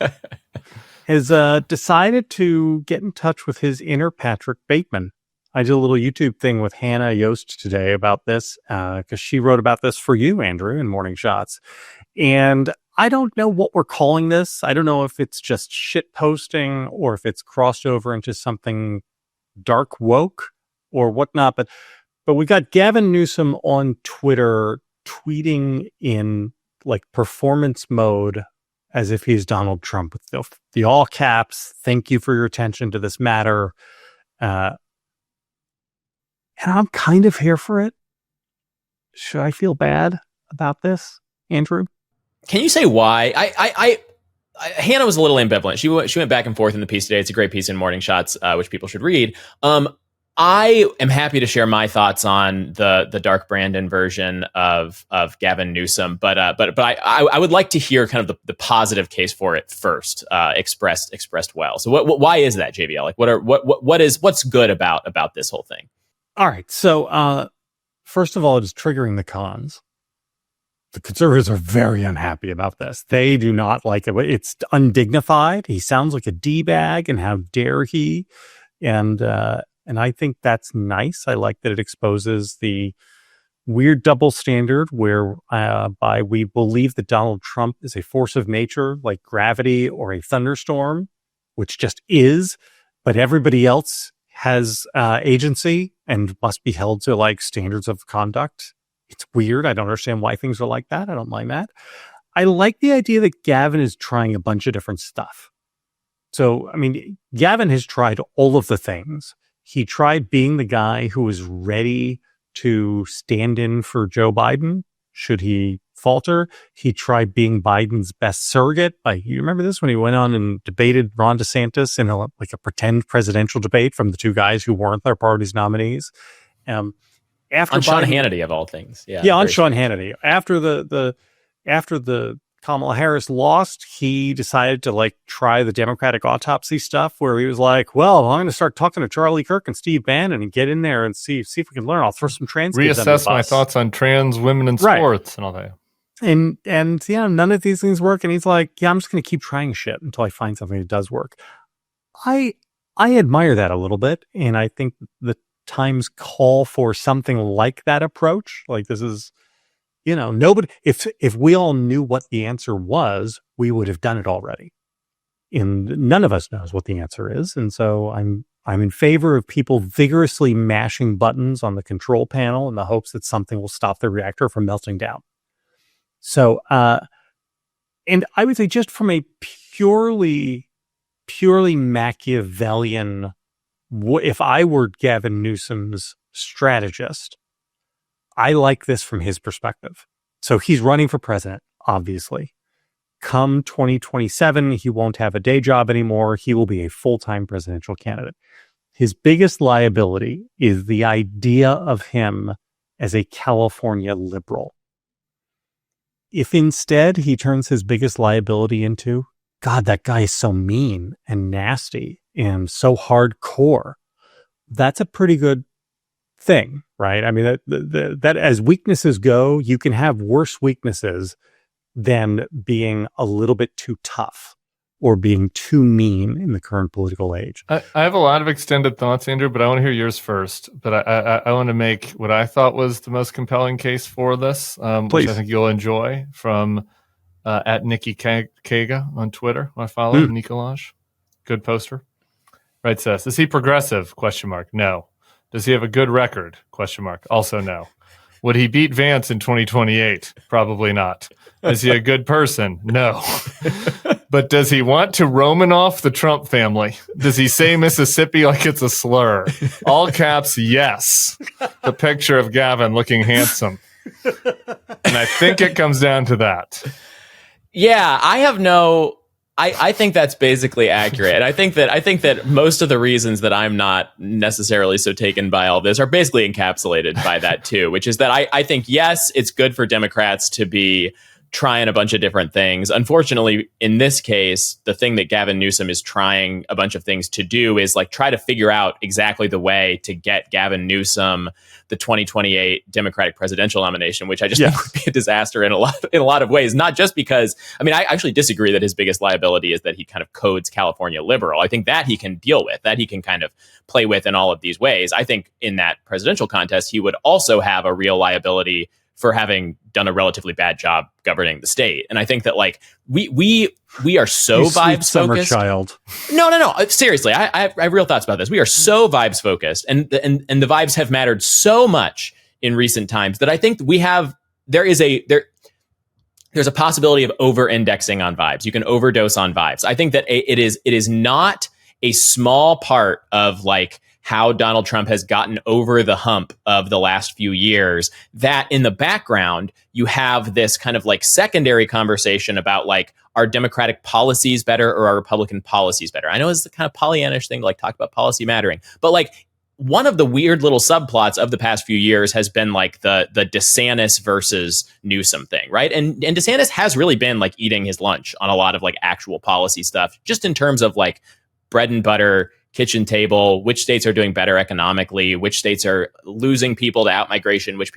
has decided to get in touch with his inner Patrick Bateman. I did a little YouTube thing with Hannah Yost today about this because she wrote about this for you, Andrew, in Morning Shots. And I don't know what we're calling this. I don't know if it's just shit posting or if it's crossed over into something dark woke or whatnot. But we got Gavin Newsom on Twitter tweeting in like performance mode as if he's Donald Trump with the all caps. Thank you for your attention to this matter. And I'm kind of here for it. Should I feel bad about this, Andrew? Can you say why? Hannah was a little ambivalent. She went back and forth in the piece today. It's a great piece in Morning Shots, which people should read. I am happy to share my thoughts on the Dark Brandon version of Gavin Newsom, but I would like to hear kind of the positive case for it first, expressed well. So why is that, JVL? Like what's good about this whole thing? All right. So first of all, it is triggering the cons. The conservatives are very unhappy about this. They do not like it. It's undignified. He sounds like a D-bag, and how dare he? And I think that's nice. I like that it exposes the weird double standard whereby we believe that Donald Trump is a force of nature like gravity or a thunderstorm, which just is, but everybody else has agency and must be held to like standards of conduct. It's weird. I don't understand why things are like that. I don't mind that. I like the idea that Gavin is trying a bunch of different stuff. So, I mean, Gavin has tried all of the things. He tried being the guy who was ready to stand in for Joe Biden should he falter. He tried being Biden's best surrogate. You remember this when he went on and debated Ron DeSantis in a pretend presidential debate from the two guys who weren't their party's nominees. After on Sean Hannity of all things, on Sean Hannity. After the Kamala Harris lost, he decided to like try the Democratic autopsy stuff where he was like, well, I'm going to start talking to Charlie Kirk and Steve Bannon and get in there and see if we can learn. I'll throw some trans kids under the Reassess my bus. thoughts on trans women in sports and all that. And yeah, none of these things work. And he's like, yeah, I'm just going to keep trying shit until I find something that does work. I admire that a little bit. And I think the times call for something like that approach. Like this is, nobody, if we all knew what the answer was, we would have done it already. And none of us knows what the answer is. And so I'm in favor of people vigorously mashing buttons on the control panel in the hopes that something will stop the reactor from melting down. So, and I would say just from a purely Machiavellian, if I were Gavin Newsom's strategist, I like this from his perspective. So he's running for president, obviously. Come 2027, he won't have a day job anymore. He will be a full-time presidential candidate. His biggest liability is the idea of him as a California liberal. If instead he turns his biggest liability into, God, that guy is so mean and nasty and so hardcore, that's a pretty good thing, right? I mean, that as weaknesses go, you can have worse weaknesses than being a little bit too tough or being too mean in the current political age. I have a lot of extended thoughts, Andrew, but I want to hear yours first. But I want to make what I thought was the most compelling case for this, which I think you'll enjoy, from at Nikki Kaga on Twitter. I follow Nicolaj. Good poster. Right, says, is he progressive? ? No. Does he have a good record? ? Also no. Would he beat Vance in 2028? Probably not. Is he a good person? No. But does he want to Romanoff the Trump family? Does he say Mississippi like it's a slur? All caps, yes. The picture of Gavin looking handsome. And I think it comes down to that. Yeah, I think that's basically accurate. I think that most of the reasons that I'm not necessarily so taken by all this are basically encapsulated by that too, which is that I think, yes, it's good for Democrats to be trying a bunch of different things. Unfortunately, in this case, the thing that Gavin Newsom is trying a bunch of things to do is like try to figure out exactly the way to get Gavin Newsom the 2028 Democratic presidential nomination, which I just think would be a disaster in a lot of ways. Not just because, I mean, I actually disagree that his biggest liability is that he kind of codes California liberal. I think that he can deal with, that he can kind of play with in all of these ways. I think in that presidential contest, he would also have a real liability for having done a relatively bad job governing the state. And I think that like we are so vibes focused. Child. No. Seriously, I have real thoughts about this. We are so vibes focused, and the vibes have mattered so much in recent times that I think there's a possibility of over-indexing on vibes. You can overdose on vibes. I think that it is not a small part of like how Donald Trump has gotten over the hump of the last few years, that in the background, you have this kind of like secondary conversation about like, are Democratic policies better or are Republican policies better? I know it's the kind of Pollyannish thing to like talk about policy mattering, but like one of the weird little subplots of the past few years has been like the DeSantis versus Newsom thing, right? And DeSantis has really been like eating his lunch on a lot of like actual policy stuff, just in terms of like bread and butter, kitchen table, which states are doing better economically, which states are losing people to outmigration, which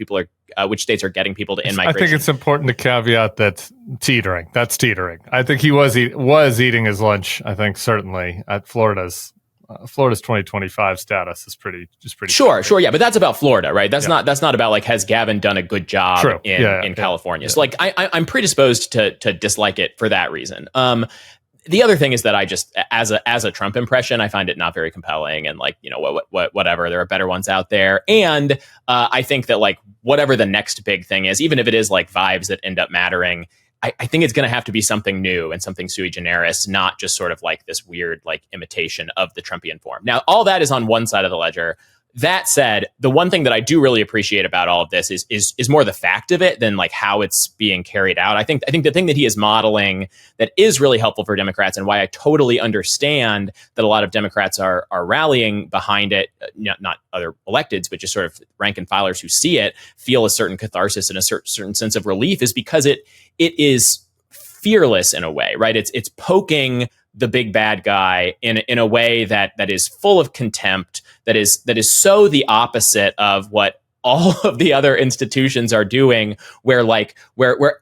states are getting people to in-migration. I think it's important to caveat that teetering. That's teetering. I think he was eating his lunch. I think certainly at Florida's 2025 status is pretty sure, yeah, but that's about Florida, right? That's not about like, has Gavin done a good job in California? So like I'm predisposed to dislike it for that reason. The other thing is that I just, as a Trump impression, I find it not very compelling, and like, you know, whatever, there are better ones out there. And I think that like whatever the next big thing is, even if it is like vibes that end up mattering, I think it's going to have to be something new and something sui generis, not just sort of like this weird like imitation of the Trumpian form. Now, all that is on one side of the ledger. That said, the one thing that I do really appreciate about all of this is more the fact of it than like how it's being carried out. I think the thing that he is modeling that is really helpful for Democrats, and why I totally understand that a lot of Democrats are rallying behind it, not other electeds, but just sort of rank and filers who see it, feel a certain catharsis and a certain sense of relief, is because it is fearless in a way, right? It's poking the big bad guy in a way that is full of contempt, that is so the opposite of what all of the other institutions are doing, where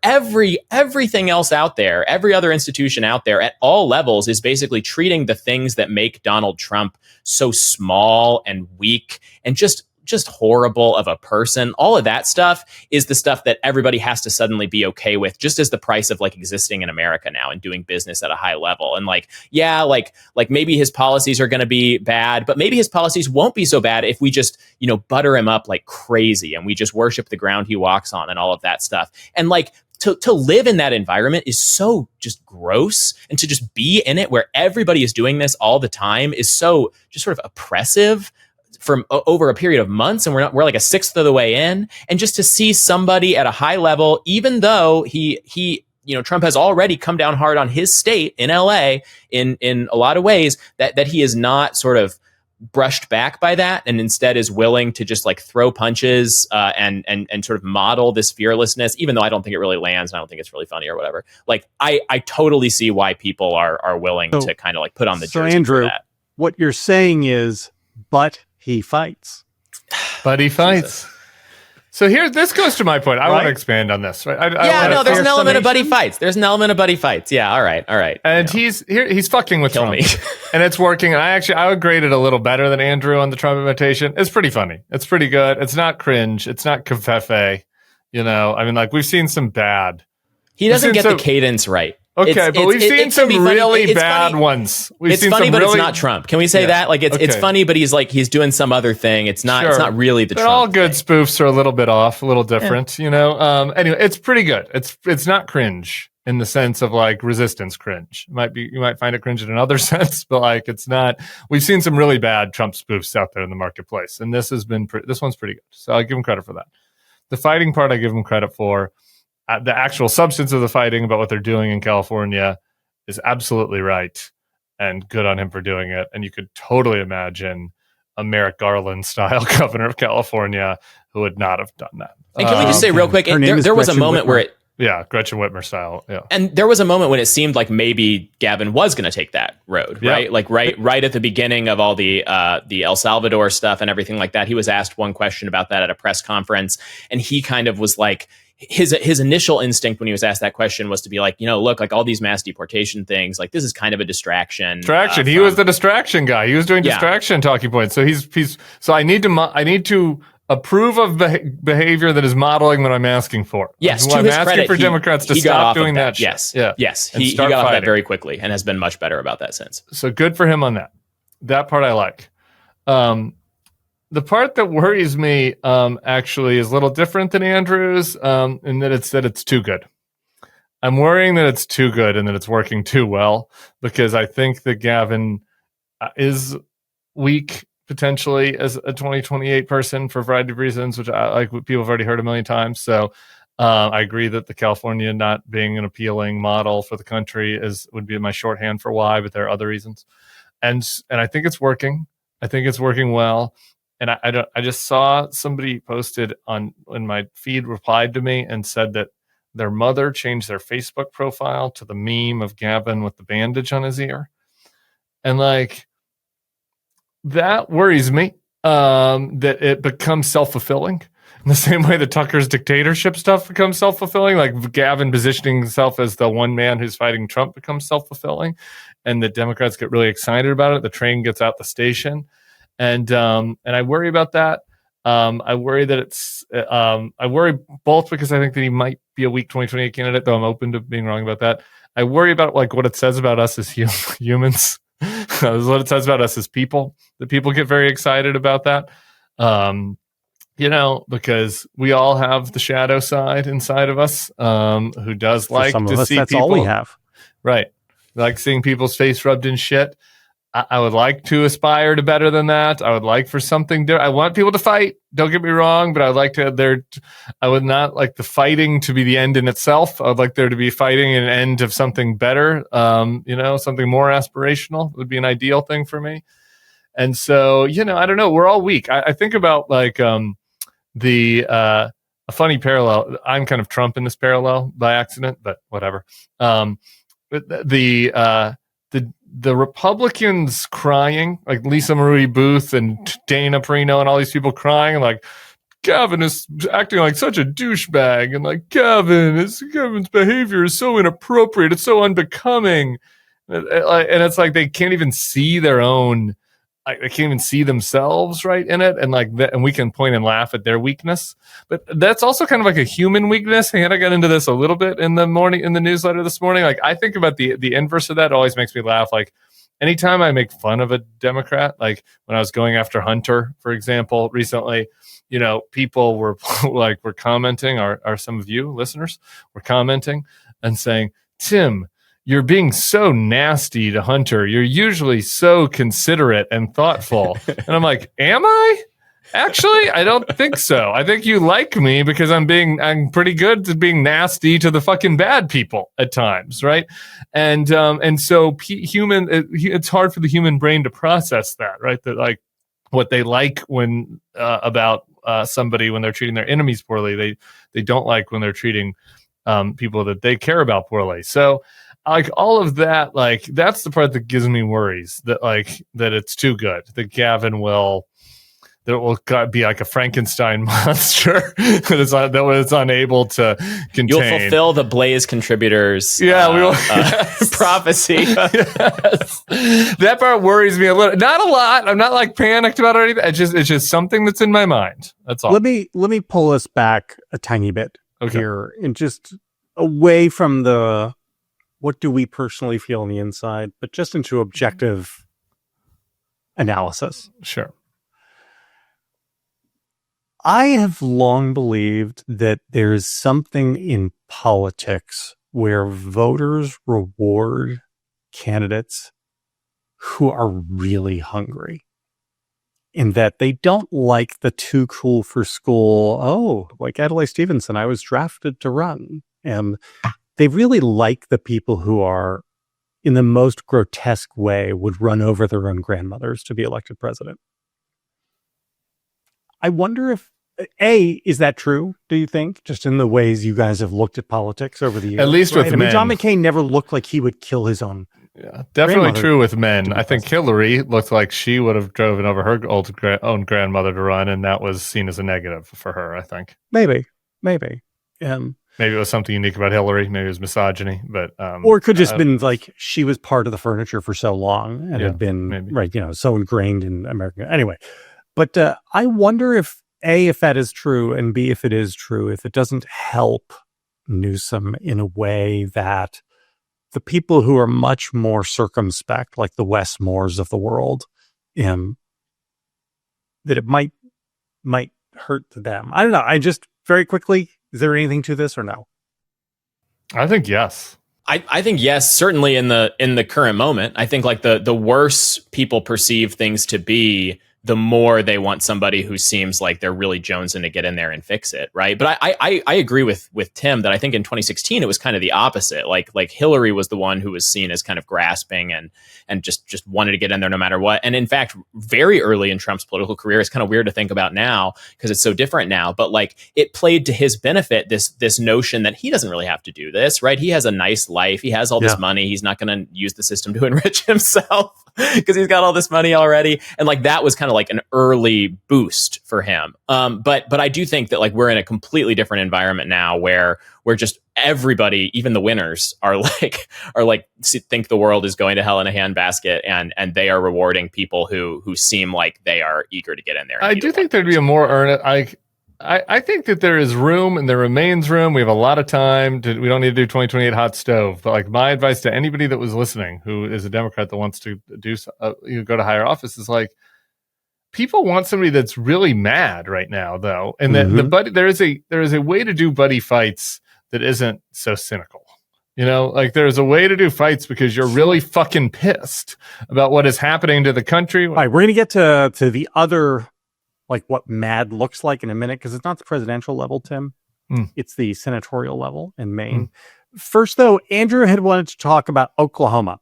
everything else out there, every other institution out there at all levels is basically treating the things that make Donald Trump so small and weak and just horrible of a person. All of that stuff is the stuff that everybody has to suddenly be okay with, just as the price of like existing in America now and doing business at a high level. And like maybe his policies are going to be bad, but maybe his policies won't be so bad if we just, butter him up like crazy and we just worship the ground he walks on and all of that stuff. And like, to live in that environment is so just gross, and to just be in it where everybody is doing this all the time is so just sort of oppressive from over a period of months, and we're like a sixth of the way in, and just to see somebody at a high level, even though Trump has already come down hard on his state in LA in a lot of ways, that he is not sort of brushed back by that, and instead is willing to just like throw punches and sort of model this fearlessness, even though I don't think it really lands and I don't think it's really funny or whatever. Like I totally see why people are willing to kind of like put on the jersey. So Andrew, for that. What you're saying is, but he fights. But he fights. Jesus. So this goes to my point. I want to expand on this. Right? There's an element of buddy fights. There's an element of buddy fights. Yeah, all right. And he's fucking with Trump. And it's working. And I would grade it a little better than Andrew on the Trump imitation. It's pretty funny. It's pretty good. It's not cringe. It's not covfefe. I mean, like, we've seen some bad. He doesn't get the cadence right. Okay, but we've seen some really bad ones. It's funny, but it's not Trump. Can we say that? Like, it's funny, but he's doing some other thing. It's not. Sure. It's not really the Trump. All good thing. Spoofs are a little bit off, a little different. Yeah. Anyway, it's pretty good. It's not cringe in the sense of like resistance cringe. You might find it cringe in another sense, but like it's not. We've seen some really bad Trump spoofs out there in the marketplace, and this one's pretty good. So I give him credit for that. The fighting part, I give him credit for. The actual substance of the fighting about what they're doing in California is absolutely right, and good on him for doing it. And you could totally imagine a Merrick Garland style governor of California who would not have done that. And can we just say real quick, there was a moment where Gretchen Whitmer style. Yeah. And there was a moment when it seemed like maybe Gavin was going to take that road, right? Like right at the beginning of all the El Salvador stuff and everything like that. He was asked one question about that at a press conference, and he kind of was like, his initial instinct when he was asked that question was to be like, look, like all these mass deportation things, like this is kind of a distraction. He was the distraction guy. He was doing distraction talking points. So so I need to approve of behavior that is modeling what I'm asking for. Yes, I'm asking for Democrats to stop doing that. Yes, shit. Yes. He got off that very quickly and has been much better about that since. So good for him on that. That part I like. The part that worries me actually is a little different than Andrew's, in that it's too good. I'm worrying that it's too good and that it's working too well, because I think that Gavin is weak potentially as a 2028 person for a variety of reasons, which people have already heard a million times. So I agree that the California not being an appealing model for the country would be my shorthand for why, but there are other reasons. And I think it's working. I think it's working well. And I just saw somebody posted in my feed, replied to me and said that their mother changed their Facebook profile to the meme of Gavin with the bandage on his ear. And like, that worries me, that it becomes self-fulfilling in the same way that Tucker's dictatorship stuff becomes self-fulfilling. Like Gavin positioning himself as the one man who's fighting Trump becomes self-fulfilling, and the Democrats get really excited about it. The train gets out the station. And I worry about that. I worry that I worry both because I think that he might be a weak 2028 candidate, though I'm open to being wrong about that. I worry about like what it says about us as humans, what it says about us as people. That people get very excited about that, because we all have the shadow side inside of us, who does like to see that's people. All we have, right? Like seeing people's face rubbed in shit. I would like to aspire to better than that. I would like for something different. I want people to fight. Don't get me wrong, but I would like I would not like the fighting to be the end in itself. I would like there to be fighting an end of something better. Something more aspirational would be an ideal thing for me. And so, I don't know. We're all weak. I think about like the a funny parallel. I'm kind of Trump in this parallel by accident, but whatever. The Republicans crying, like Lisa Marie Booth and Dana Perino and all these people crying, like Gavin is acting like such a douchebag, and like Gavin's behavior is so inappropriate, it's so unbecoming, and it's like they can't even see their own. Like, they can't even see themselves right in it, and like and we can point and laugh at their weakness, but that's also kind of like a human weakness. And I got into this a little bit in the newsletter this morning. Like I think about the inverse of that. It always makes me laugh. Like anytime I make fun of a Democrat, like when I was going after Hunter, for example, recently, people were were commenting, or some of you listeners were commenting and saying, Tim, you're being so nasty to Hunter. You're usually so considerate and thoughtful. And I'm like, am I? Actually, I don't think so. I think you like me because I'm pretty good at being nasty to the fucking bad people at times, right? And so it's hard for the human brain to process that, right? That like what they like when about somebody when they're treating their enemies poorly, they don't like when they're treating people that they care about poorly. So like all of that, like that's the part that gives me worries that it's too good, that Gavin will be like a Frankenstein monster that it's unable to contain. You'll fulfill the Blaze contributors we will. prophecy. Yes. That part worries me a little. Not a lot. I'm not like panicked about it or anything. It's just something that's in my mind. That's all. Let me pull us back a tiny bit here, and just away from the what do we personally feel on the inside, but just into objective analysis. Sure. I have long believed that there's something in politics where voters reward candidates who are really hungry, in that they don't like the too cool for school, like Adlai Stevenson, I was drafted to run. And they really like the people who are, in the most grotesque way, would run over their own grandmothers to be elected president. I wonder if, is that true, do you think? Just in the ways you guys have looked at politics over the years? At least with men. John McCain never looked like he would kill his own. Yeah, definitely true with men. I think Hillary looked like she would have driven over her own grandmother to run, and that was seen as a negative for her, I think. Maybe. Maybe it was something unique about Hillary. Maybe it was misogyny, but or it could just been like she was part of the furniture for so long and had been so ingrained in America. Anyway, but I wonder if if that is true, and B, if it is true, if it doesn't help Newsom in a way that the people who are much more circumspect, like the Wes Moores of the world, that it might hurt to them. I don't know. I just very quickly. Is there anything to this or no? I think yes. I think yes, certainly in the current moment. I think like the worse people perceive things to be, the more they want somebody who seems like they're really jonesing to get in there and fix it, right? But I agree with Tim that I think in 2016 it was kind of the opposite. Like Hillary was the one who was seen as kind of grasping and just wanted to get in there no matter what. And in fact, very early in Trump's political career, it's kind of weird to think about now because it's so different now. But like it played to his benefit this notion that he doesn't really have to do this, right? He has a nice life. He has all this money. He's not going to use the system to enrich himself because he's got all this money already. And like that was kind of like an early boost for him. But I do think that like we're in a completely different environment now where just everybody, even the winners, are like think the world is going to hell in a handbasket, and they are rewarding people who seem like they are eager to get in there. I do think there'd be a more earnest. I think that there is room and there remains room. We have a lot of time. We don't need to do 2028 hot stove. But like my advice to anybody that was listening who is a Democrat that wants to go to higher office is like, people want somebody that's really mad right now, though, and that there is a way to do buddy fights that isn't so cynical. Like there's a way to do fights because you're really fucking pissed about what is happening to the country. All right, we're gonna get to the other, like what mad looks like in a minute, because it's not the presidential level, Tim. It's the senatorial level in Maine. First, though, Andrew had wanted to talk about Oklahoma.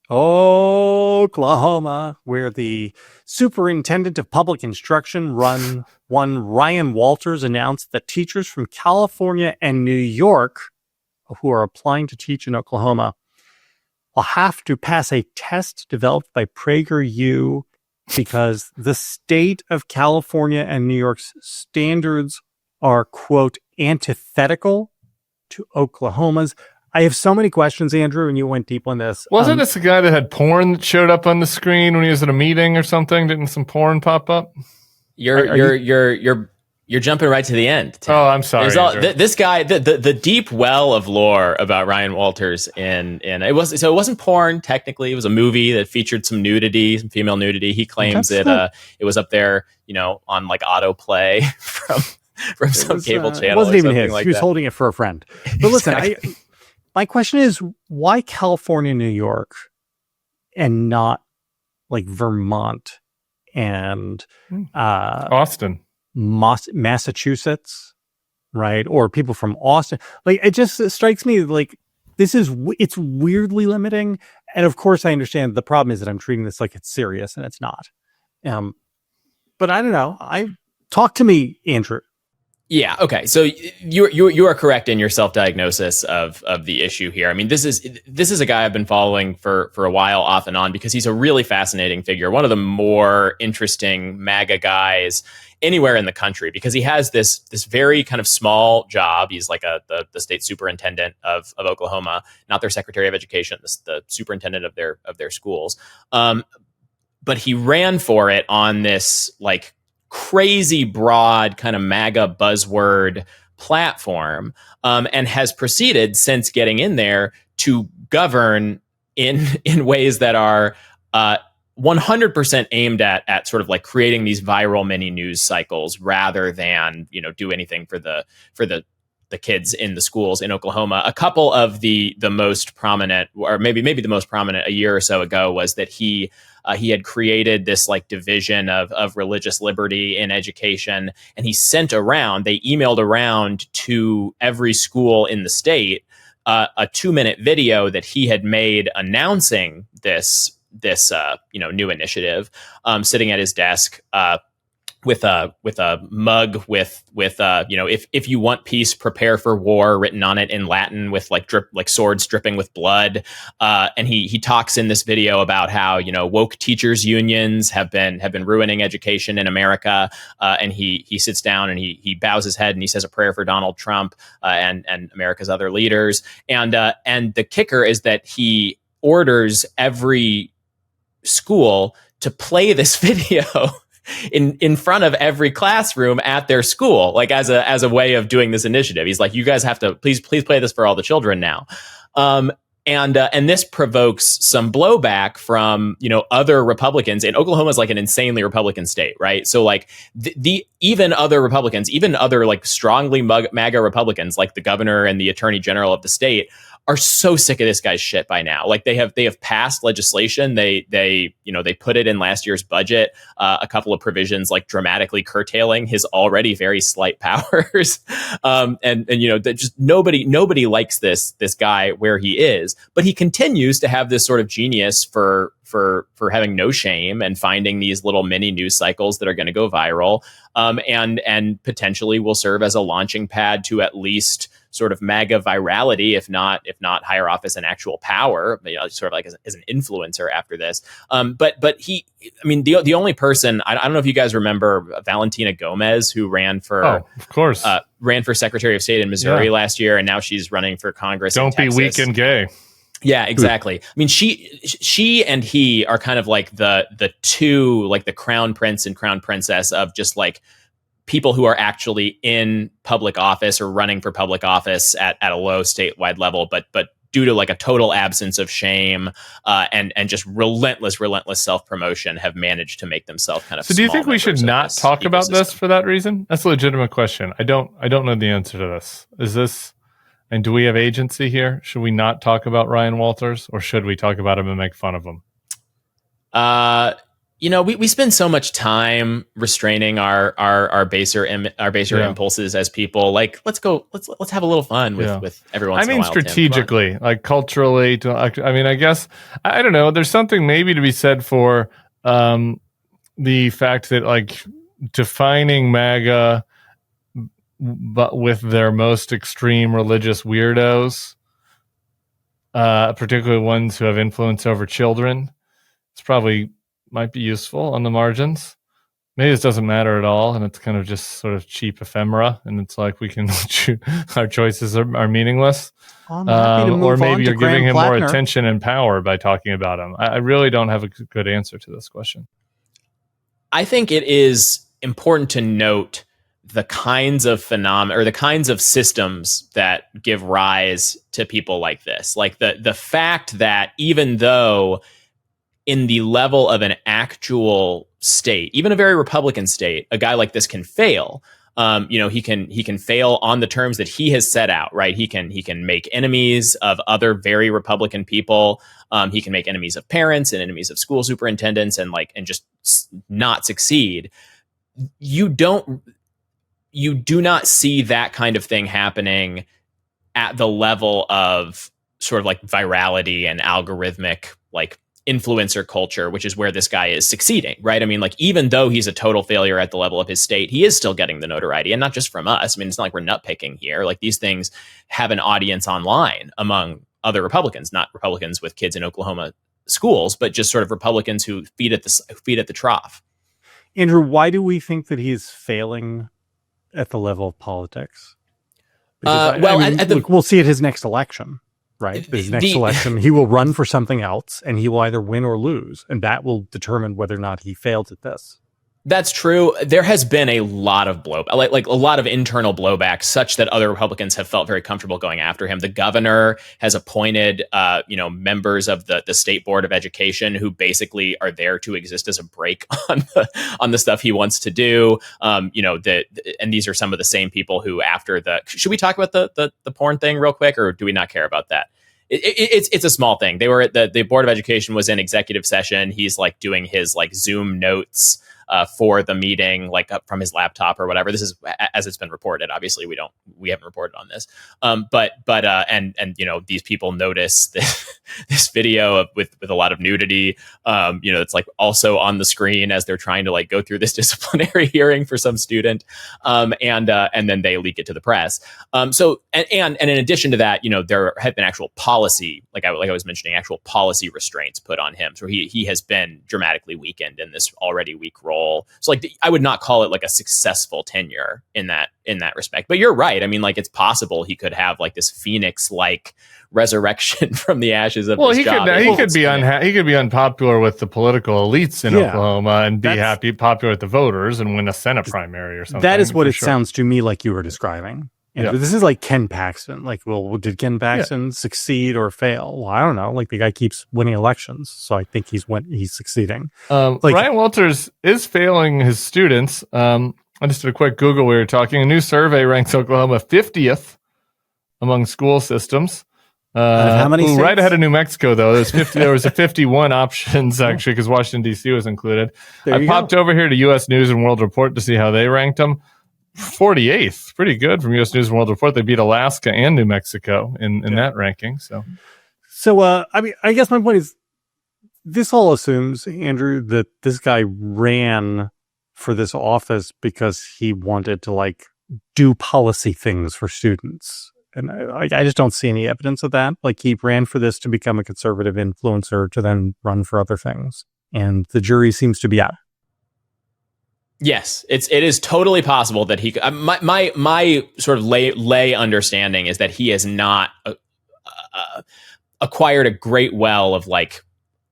Oklahoma, where the superintendent of public instruction, Ryan Walters, announced that teachers from California and New York who are applying to teach in Oklahoma will have to pass a test developed by PragerU because the state of California and New York's standards are, quote, antithetical to Oklahoma's. I have so many questions, Andrew, and you went deep on this. Wasn't this the guy that had porn that showed up on the screen when he was at a meeting or something? Didn't some porn pop up? You're jumping right to the end, Tim. Oh, I'm sorry. This guy, the deep well of lore about Ryan Walters in it wasn't porn technically. It was a movie that featured some nudity, some female nudity. He claims it was up there, on like autoplay from some cable channel. It wasn't even his. Like he was holding it for a friend. But listen, Exactly. My question is, why California, New York, and not like Vermont and Austin, Massachusetts, right? Or people from Austin? Like, it just strikes me like it's weirdly limiting. And of course, I understand the problem is that I'm treating this like it's serious, and it's not. But I don't know. Talk to me, Andrew. Yeah. Okay. So you are correct in your self-diagnosis of the issue here. I mean, this is a guy I've been following for a while, off and on, because he's a really fascinating figure. One of the more interesting MAGA guys anywhere in the country, because he has this very kind of small job. He's like the state superintendent of Oklahoma, not their secretary of education, the superintendent of their schools. But he ran for it on this like crazy broad kind of MAGA buzzword platform, and has proceeded since getting in there to govern in ways that are 100% aimed at sort of like creating these viral mini news cycles rather than do anything for the kids in the schools in Oklahoma. A couple of the most prominent, or maybe the most prominent a year or so ago, was that he had created this like division of religious liberty in education, and he emailed around to every school in the state a 2-minute video that he had made announcing this new initiative, sitting at his desk with a mug with if you want peace, prepare for war written on it in Latin with like swords dripping with blood. And he talks in this video about how woke teachers unions have been ruining education in America. And he sits down and he bows his head and he says a prayer for Donald Trump and America's other leaders. And the kicker is that he orders every school to play this video in front of every classroom at their school, like as a way of doing this initiative. He's like, you guys have to please play this for all the children now. And this provokes some blowback from other Republicans. And Oklahoma is like an insanely Republican state, right? So like even other Republicans, even other like strongly MAGA Republicans, like the governor and the attorney general of the state, are so sick of this guy's shit by now. Like they have passed legislation. They put it in last year's budget, a couple of provisions like dramatically curtailing his already very slight powers. And just nobody likes this guy where he is, but he continues to have this sort of genius for having no shame and finding these little mini news cycles that are going to go viral, and potentially will serve as a launching pad to at least sort of MAGA virality, if not higher office and actual power, sort of like as an influencer after this. But the only person, I don't know if you guys remember Valentina Gomez, who ran for, of course, ran for Secretary of State in Missouri last year, and now she's running for Congress. Don't be weak and gay. Yeah, exactly. I mean, she and he are kind of like the two, like the crown prince and crown princess of just like people who are actually in public office or running for public office at a low statewide level, but due to like a total absence of shame and just relentless self-promotion, have managed to make themselves kind of. So do you think we should not talk about this for that reason? That's a legitimate question. I don't know the answer to this. Is this, and do we have agency here? Should we not talk about Ryan Walters, or should we talk about him and make fun of him? we spend so much time restraining our baser impulses as people. Like, let's have a little fun with every once in a while. Strategically, like culturally. I guess I don't know. There's something maybe to be said for the fact that like defining MAGA, but with their most extreme religious weirdos, particularly ones who have influence over children, it's probably might be useful on the margins. Maybe this doesn't matter at all, and it's kind of just sort of cheap ephemera, and it's like we can our choices are meaningless. Or maybe you're giving him more attention and power by talking about him. I really don't have a good answer to this question. I think it is important to note the kinds of phenomena or the kinds of systems that give rise to people like this. Like the fact that even though in the level of an actual state, even a very Republican state, a guy like this can fail. He can fail on the terms that he has set out, right? He can make enemies of other very Republican people. He can make enemies of parents and enemies of school superintendents and just not succeed. You do not see that kind of thing happening at the level of sort of like virality and algorithmic like influencer culture, which is where this guy is succeeding, right? I mean, like, even though he's a total failure at the level of his state, he is still getting the notoriety, and not just from us. I mean, it's not like we're nitpicking here. Like, these things have an audience online among other Republicans, not Republicans with kids in Oklahoma schools, but just sort of Republicans who feed at the trough. Andrew, why do we think that he's failing at the level of politics? We'll see at his next election. Right. His next election, he will run for something else, and he will either win or lose, and that will determine whether or not he failed at this. That's true. There has been a lot of blowback, like a lot of internal blowback, such that other Republicans have felt very comfortable going after him. The governor has appointed, members of the state board of education who basically are there to exist as a break on the stuff he wants to do. And these are some of the same people who, after should we talk about the porn thing real quick, or do we not care about that? It's a small thing. They were at the board of education was in executive session. He's like doing his like Zoom notes for the meeting, like up from his laptop or whatever. This is as it's been reported. Obviously, we haven't reported on this. These people notice this video with a lot of nudity. It's like also on the screen as they're trying to like go through this disciplinary hearing for some student, and then they leak it to the press. And in addition to that, there have been actual policy, like I was mentioning, actual policy restraints put on him. So he has been dramatically weakened in this already weak role. So like I would not call it like a successful tenure in that respect. But you're right. I mean, like, it's possible he could have like this phoenix-like resurrection from the ashes of his job. He could be unpopular with the political elites in Oklahoma and be popular with the voters and win a Senate primary or something. That is what it sounds to me like you were describing. Yeah. This is like Ken Paxton. Like, well, did Ken Paxton succeed or fail? Well, I don't know. Like, the guy keeps winning elections, so I think he's succeeding. Ryan Walters is failing his students. I just did a quick Google. We were talking. A new survey ranks Oklahoma 50th among school systems. How many states? Right ahead of New Mexico, though. There was a 51 options, actually, because Washington, D.C. was included. I popped over here to U.S. News and World Report to see how they ranked them. 48th, pretty good from U.S. News and World Report. They beat Alaska and New Mexico in that ranking. So I guess my point is, this all assumes, Andrew, that this guy ran for this office because he wanted to like do policy things for students, and I just don't see any evidence of that. Like, he ran for this to become a conservative influencer to then run for other things, and the jury seems to be out. Yes, it is totally possible that he. My sort of lay understanding is that he has not acquired a great well of like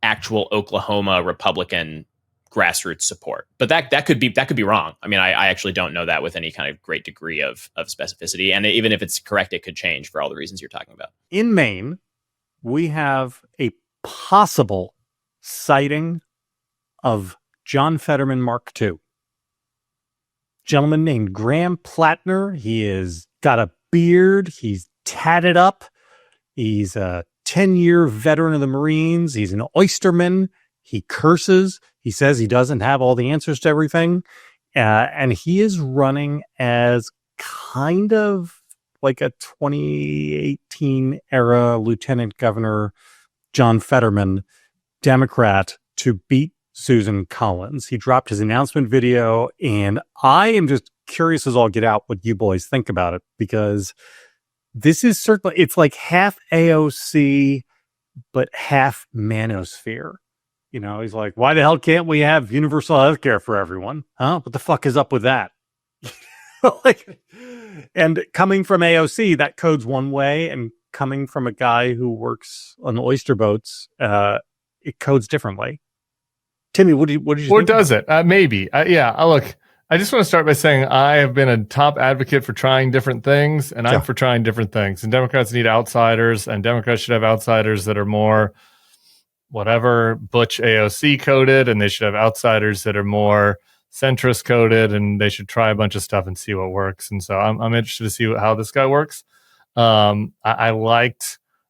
actual Oklahoma Republican grassroots support, but that could be wrong. I mean, I actually don't know that with any kind of great degree of specificity, and even if it's correct, it could change for all the reasons you're talking about. In Maine, we have a possible sighting of John Fetterman Mark II. Gentleman named Graham Plattner. He has got a beard. He's tatted up. He's a 10-year veteran of the Marines. He's an oysterman. He curses. He says he doesn't have all the answers to everything. And he is running as kind of like a 2018 era Lieutenant Governor John Fetterman, Democrat, to beat Susan Collins. He dropped his announcement video, and I am just curious as all get out what you boys think about it, because this is certainly, it's like half AOC, but half manosphere. You know, he's like, why the hell can't we have universal health care for everyone? Huh? What the fuck is up with that? Like, and coming from AOC, that code's one way, and coming from a guy who works on oyster boats, it codes differently. Timmy, what did you think? Or does it? Maybe. Look, I just want to start by saying I have been a top advocate for trying different things, and I'm for trying different things. And Democrats need outsiders, and Democrats should have outsiders that are more whatever Butch AOC coded, and they should have outsiders that are more centrist coded, and they should try a bunch of stuff and see what works. And so I'm interested to see how this guy works. I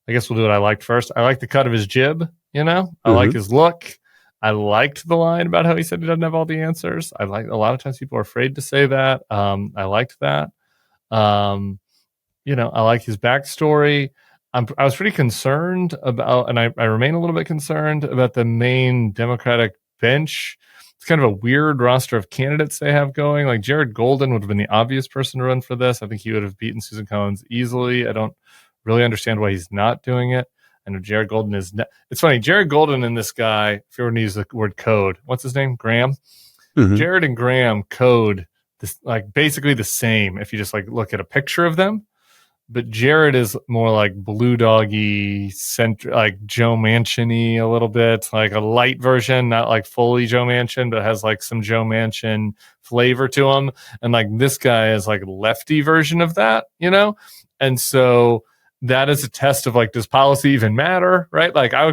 guess we'll do what I liked first. I liked the cut of his jib, you know? I like his look. I liked the line about how he said he doesn't have all the answers. I like, a lot of times people are afraid to say that. I liked that. You know, I like his backstory. I was pretty concerned about, and I remain a little bit concerned about the Maine Democratic bench. It's kind of a weird roster of candidates they have going. Like Jared Golden would have been the obvious person to run for this. I think he would have beaten Susan Collins easily. I don't really understand why he's not doing it. I know Jared Golden is. It's funny. Jared Golden and this guy, if you ever use the word code, what's his name? Graham. Jared and Graham code this, like basically the same. If you just like look at a picture of them, but Jared is more like blue doggy, like Joe Manchin-y a little bit, like a light version, not like fully Joe Manchin, but has like some Joe Manchin flavor to him. And like this guy is like a lefty version of that, you know? And so that is a test of like, does policy even matter? Right? Like I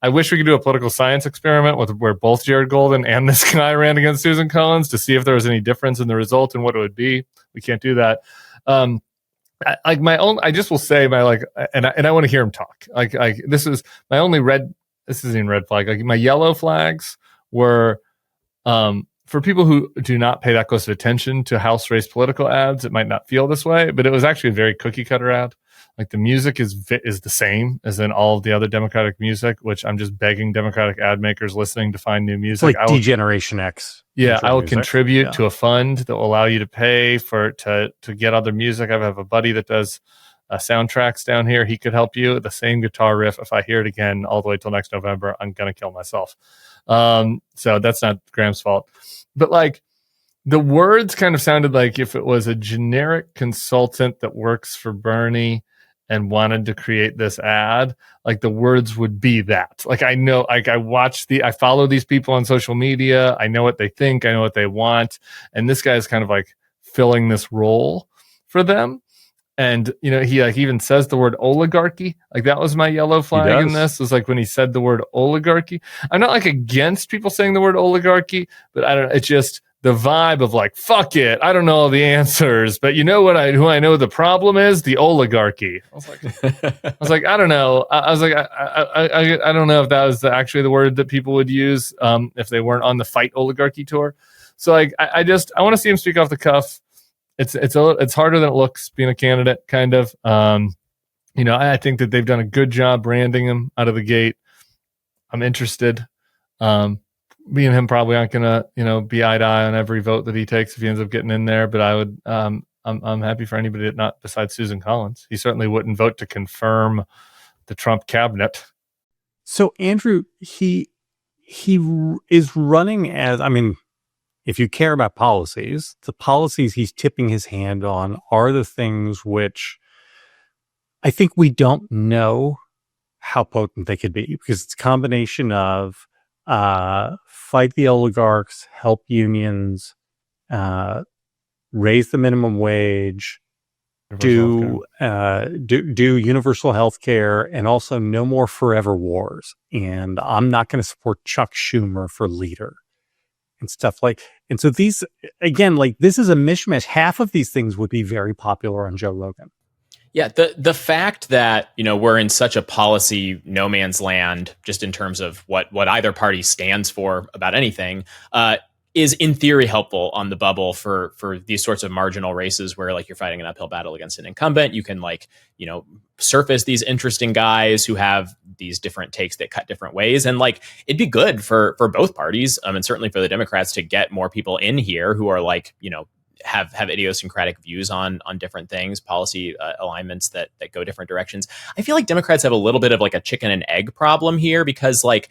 wish we could do a political science experiment where both Jared Golden and this guy ran against Susan Collins to see if there was any difference in the result and what it would be. We can't do that. I just will say my like, and I want to hear him talk. Like this is my only this isn't even red flag. Like my yellow flags were, for people who do not pay that close of attention to house race political ads, it might not feel this way, but it was actually a very cookie cutter ad. Like the music is the same as in all of the other Democratic music, which I'm just begging Democratic ad makers listening to find new music. It's like D-Generation X. Yeah, I will contribute to a fund that will allow you to pay to get other music. I have a buddy that does soundtracks down here. He could help you. The same guitar riff. If I hear it again all the way till next November, I'm gonna kill myself. So that's not Graham's fault. But like the words kind of sounded like if it was a generic consultant that works for Bernie and wanted to create this ad, like the words would be that. Like I know, like I follow these people on social media. I know what they think. I know what they want. And this guy is kind of like filling this role for them. And, you know, he like even says the word oligarchy. Like that was my yellow flag in this. Was like when he said the word oligarchy. I'm not like against people saying the word oligarchy, but I don't, it's just the vibe of like, fuck it. I don't know all the answers, but you know who I know the problem is? The oligarchy. I was like, I don't know. I was like, I don't know if that was actually the word that people would use if they weren't on the Fight Oligarchy tour. So like, I want to see him speak off the cuff. It's harder than it looks being a candidate, kind of. You know, I think that they've done a good job branding him out of the gate. I'm interested. Me and him probably aren't gonna, you know, be eye to eye on every vote that he takes if he ends up getting in there. But I would, I'm happy for anybody that not besides Susan Collins. He certainly wouldn't vote to confirm the Trump cabinet. So Andrew, he is running as, I mean, if you care about policies, the policies he's tipping his hand on are the things which I think we don't know how potent they could be, because it's a combination of fight the oligarchs, help unions, raise the minimum wage, do universal health care, and also no more forever wars. And I'm not going to support Chuck Schumer for leader and stuff like. And so these, again, like this is a mishmash. Half of these things would be very popular on Joe Rogan. Yeah, the fact that, we're in such a policy no man's land, just in terms of what either party stands for about anything, is in theory helpful on the bubble for these sorts of marginal races where like you're fighting an uphill battle against an incumbent. You can surface these interesting guys who have these different takes that cut different ways, and like it'd be good for both parties, and certainly for the Democrats to get more people in here who are have idiosyncratic views on different things, policy alignments that go different directions. I feel like Democrats have a little bit of like a chicken and egg problem here, because like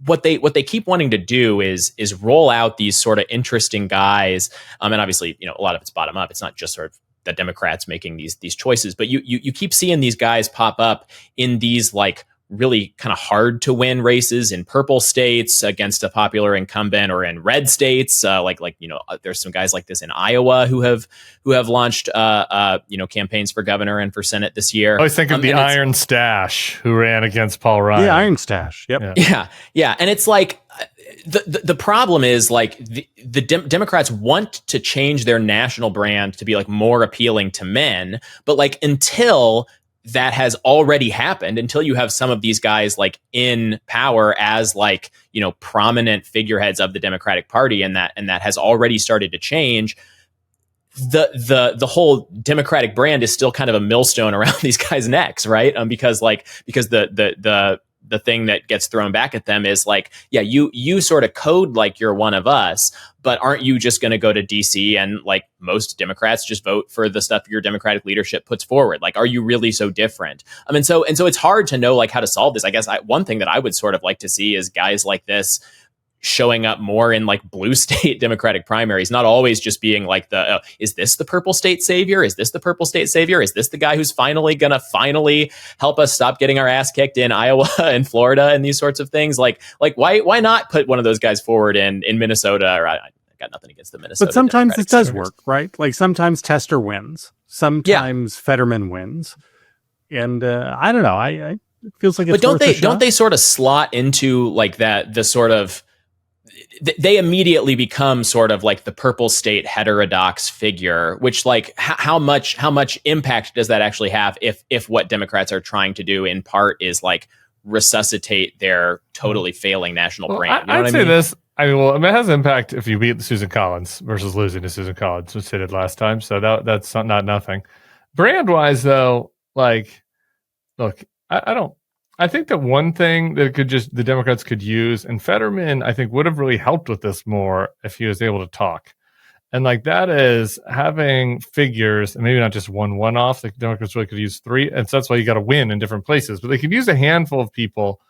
what they keep wanting to do is roll out these sort of interesting guys. And obviously, a lot of it's bottom up. It's not just sort of the Democrats making these choices, but you keep seeing these guys pop up in these like really kind of hard to win races in purple states against a popular incumbent, or in red states. There's some guys like this in Iowa who have launched, campaigns for governor and for Senate this year. I always think of the Iron Stash who ran against Paul Ryan. Yeah, Iron Stash. Yep. Yeah. And it's like, the problem is like the Democrats want to change their national brand to be like more appealing to men, but like until that has already happened, until you have some of these guys like in power as like, prominent figureheads of the Democratic Party, and that has already started to change, the whole Democratic brand is still kind of a millstone around these guys' necks, right? Because the thing that gets thrown back at them is like, yeah, you sort of code like you're one of us, but aren't you just going to go to DC and like most Democrats just vote for the stuff your Democratic leadership puts forward? Like, are you really so different? And so it's hard to know like how to solve this. I guess one thing that I would sort of like to see is guys like this showing up more in like blue state Democratic primaries, not always just being like is this the purple state savior? Is this the purple state savior? Is this the guy who's finally help us stop getting our ass kicked in Iowa and Florida and these sorts of things? Like why not put one of those guys forward in Minnesota? Or I got nothing against the Minnesota. But sometimes Democratic it does senators. work, right? Like sometimes Tester wins, sometimes Fetterman wins, and I don't know. It feels like it's But worth a shot. don't they sort of slot into like that, the sort of, they immediately become sort of like the purple state heterodox figure, which like how much impact does that actually have if what Democrats are trying to do in part is like resuscitate their totally failing national brand? I'd say this. It has impact if you beat Susan Collins versus losing to Susan Collins, which they did last time. So that's not nothing. Brand wise, though, like, look, I think that one thing that the Democrats could use, and Fetterman, I think, would have really helped with this more if he was able to talk. And like that is having figures, and maybe not just one-off. The Democrats really could use three, and so that's why you got to win in different places. But they could use a handful of people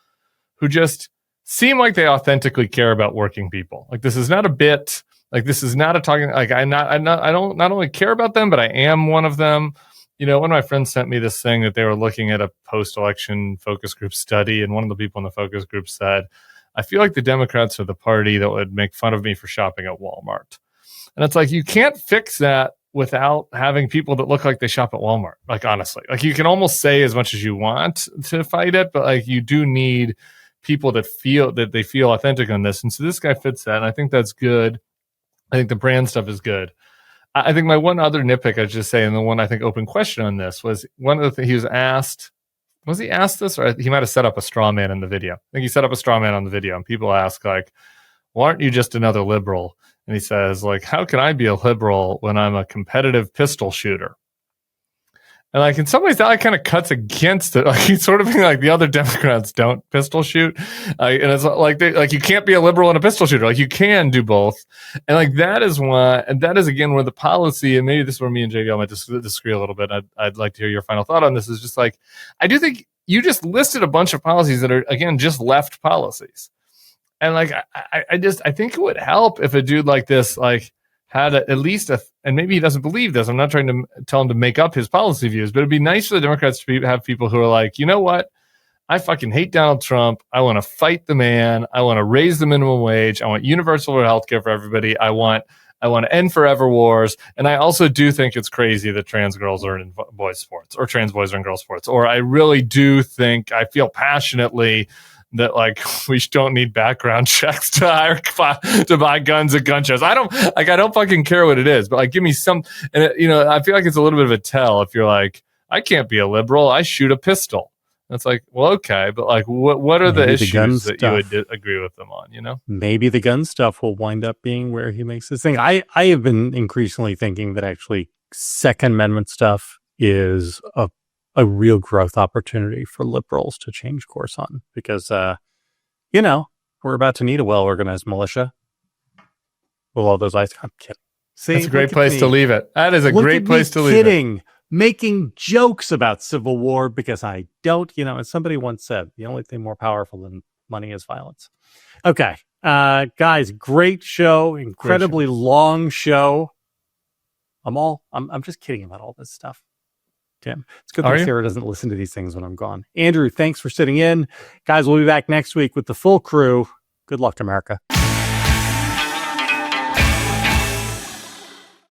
who just seem like they authentically care about working people. Like this is not a bit. Like this is not a talking. Like I don't not only care about them, but I am one of them. One of my friends sent me this thing that they were looking at a post-election focus group study, and one of the people in the focus group said, I feel like the Democrats are the party that would make fun of me for shopping at Walmart. And it's like, you can't fix that without having people that look like they shop at Walmart. Like, honestly, like you can almost say as much as you want to fight it, but like you do need people that they feel authentic on this. And so this guy fits that. And I think that's good. I think the brand stuff is good. I think my one other nitpick, I'd just say, and the one I think open question on this was one of the things he was asked. Was he asked this, or he might have set up a straw man in the video? I think he set up a straw man on the video, and people ask like, "Well, aren't you just another liberal?" And he says like, "How can I be a liberal when I'm a competitive pistol shooter?" And like in some ways that like kind of cuts against it. Like he's sort of being like the other Democrats don't pistol shoot, and it's like you can't be a liberal and a pistol shooter. Like you can do both, and like that is why, and that is again where the policy, and maybe this is where me and JVL might disagree a little bit. I'd like to hear your final thought on this. Is just like I do think you just listed a bunch of policies that are again just left policies, and like I think it would help if a dude like this like had at least and maybe he doesn't believe this. I'm not trying to tell him to make up his policy views, but it'd be nice for the Democrats to have people who are like, you know what? I fucking hate Donald Trump. I want to fight the man. I want to raise the minimum wage. I want universal health care for everybody. I want to end forever wars. And I also do think it's crazy that trans girls are in boys sports, or trans boys are in girls sports. Or I really do think, I feel passionately that like we don't need background checks to buy guns at gun shows. I don't fucking care what it is, but like give me some. And I feel like it's a little bit of a tell if you're like, I can't be a liberal. I shoot a pistol. And it's like, well, okay, but like, what are the Maybe issues that you stuff. would agree with them on? Maybe the gun stuff will wind up being where he makes this thing. I have been increasingly thinking that actually Second Amendment stuff is a real growth opportunity for liberals to change course on, because we're about to need a well-organized militia with all those eyes. I'm kidding. See, that's a great place to leave it. That is a great place to leave it. Making jokes about civil war because I don't, as somebody once said, the only thing more powerful than money is violence. Okay. Guys, great show. Incredibly long show. I'm just kidding about all this stuff. Tim, it's good that Sarah doesn't listen to these things when I'm gone. Andrew, thanks for sitting in. Guys, we'll be back next week with the full crew. Good luck, America.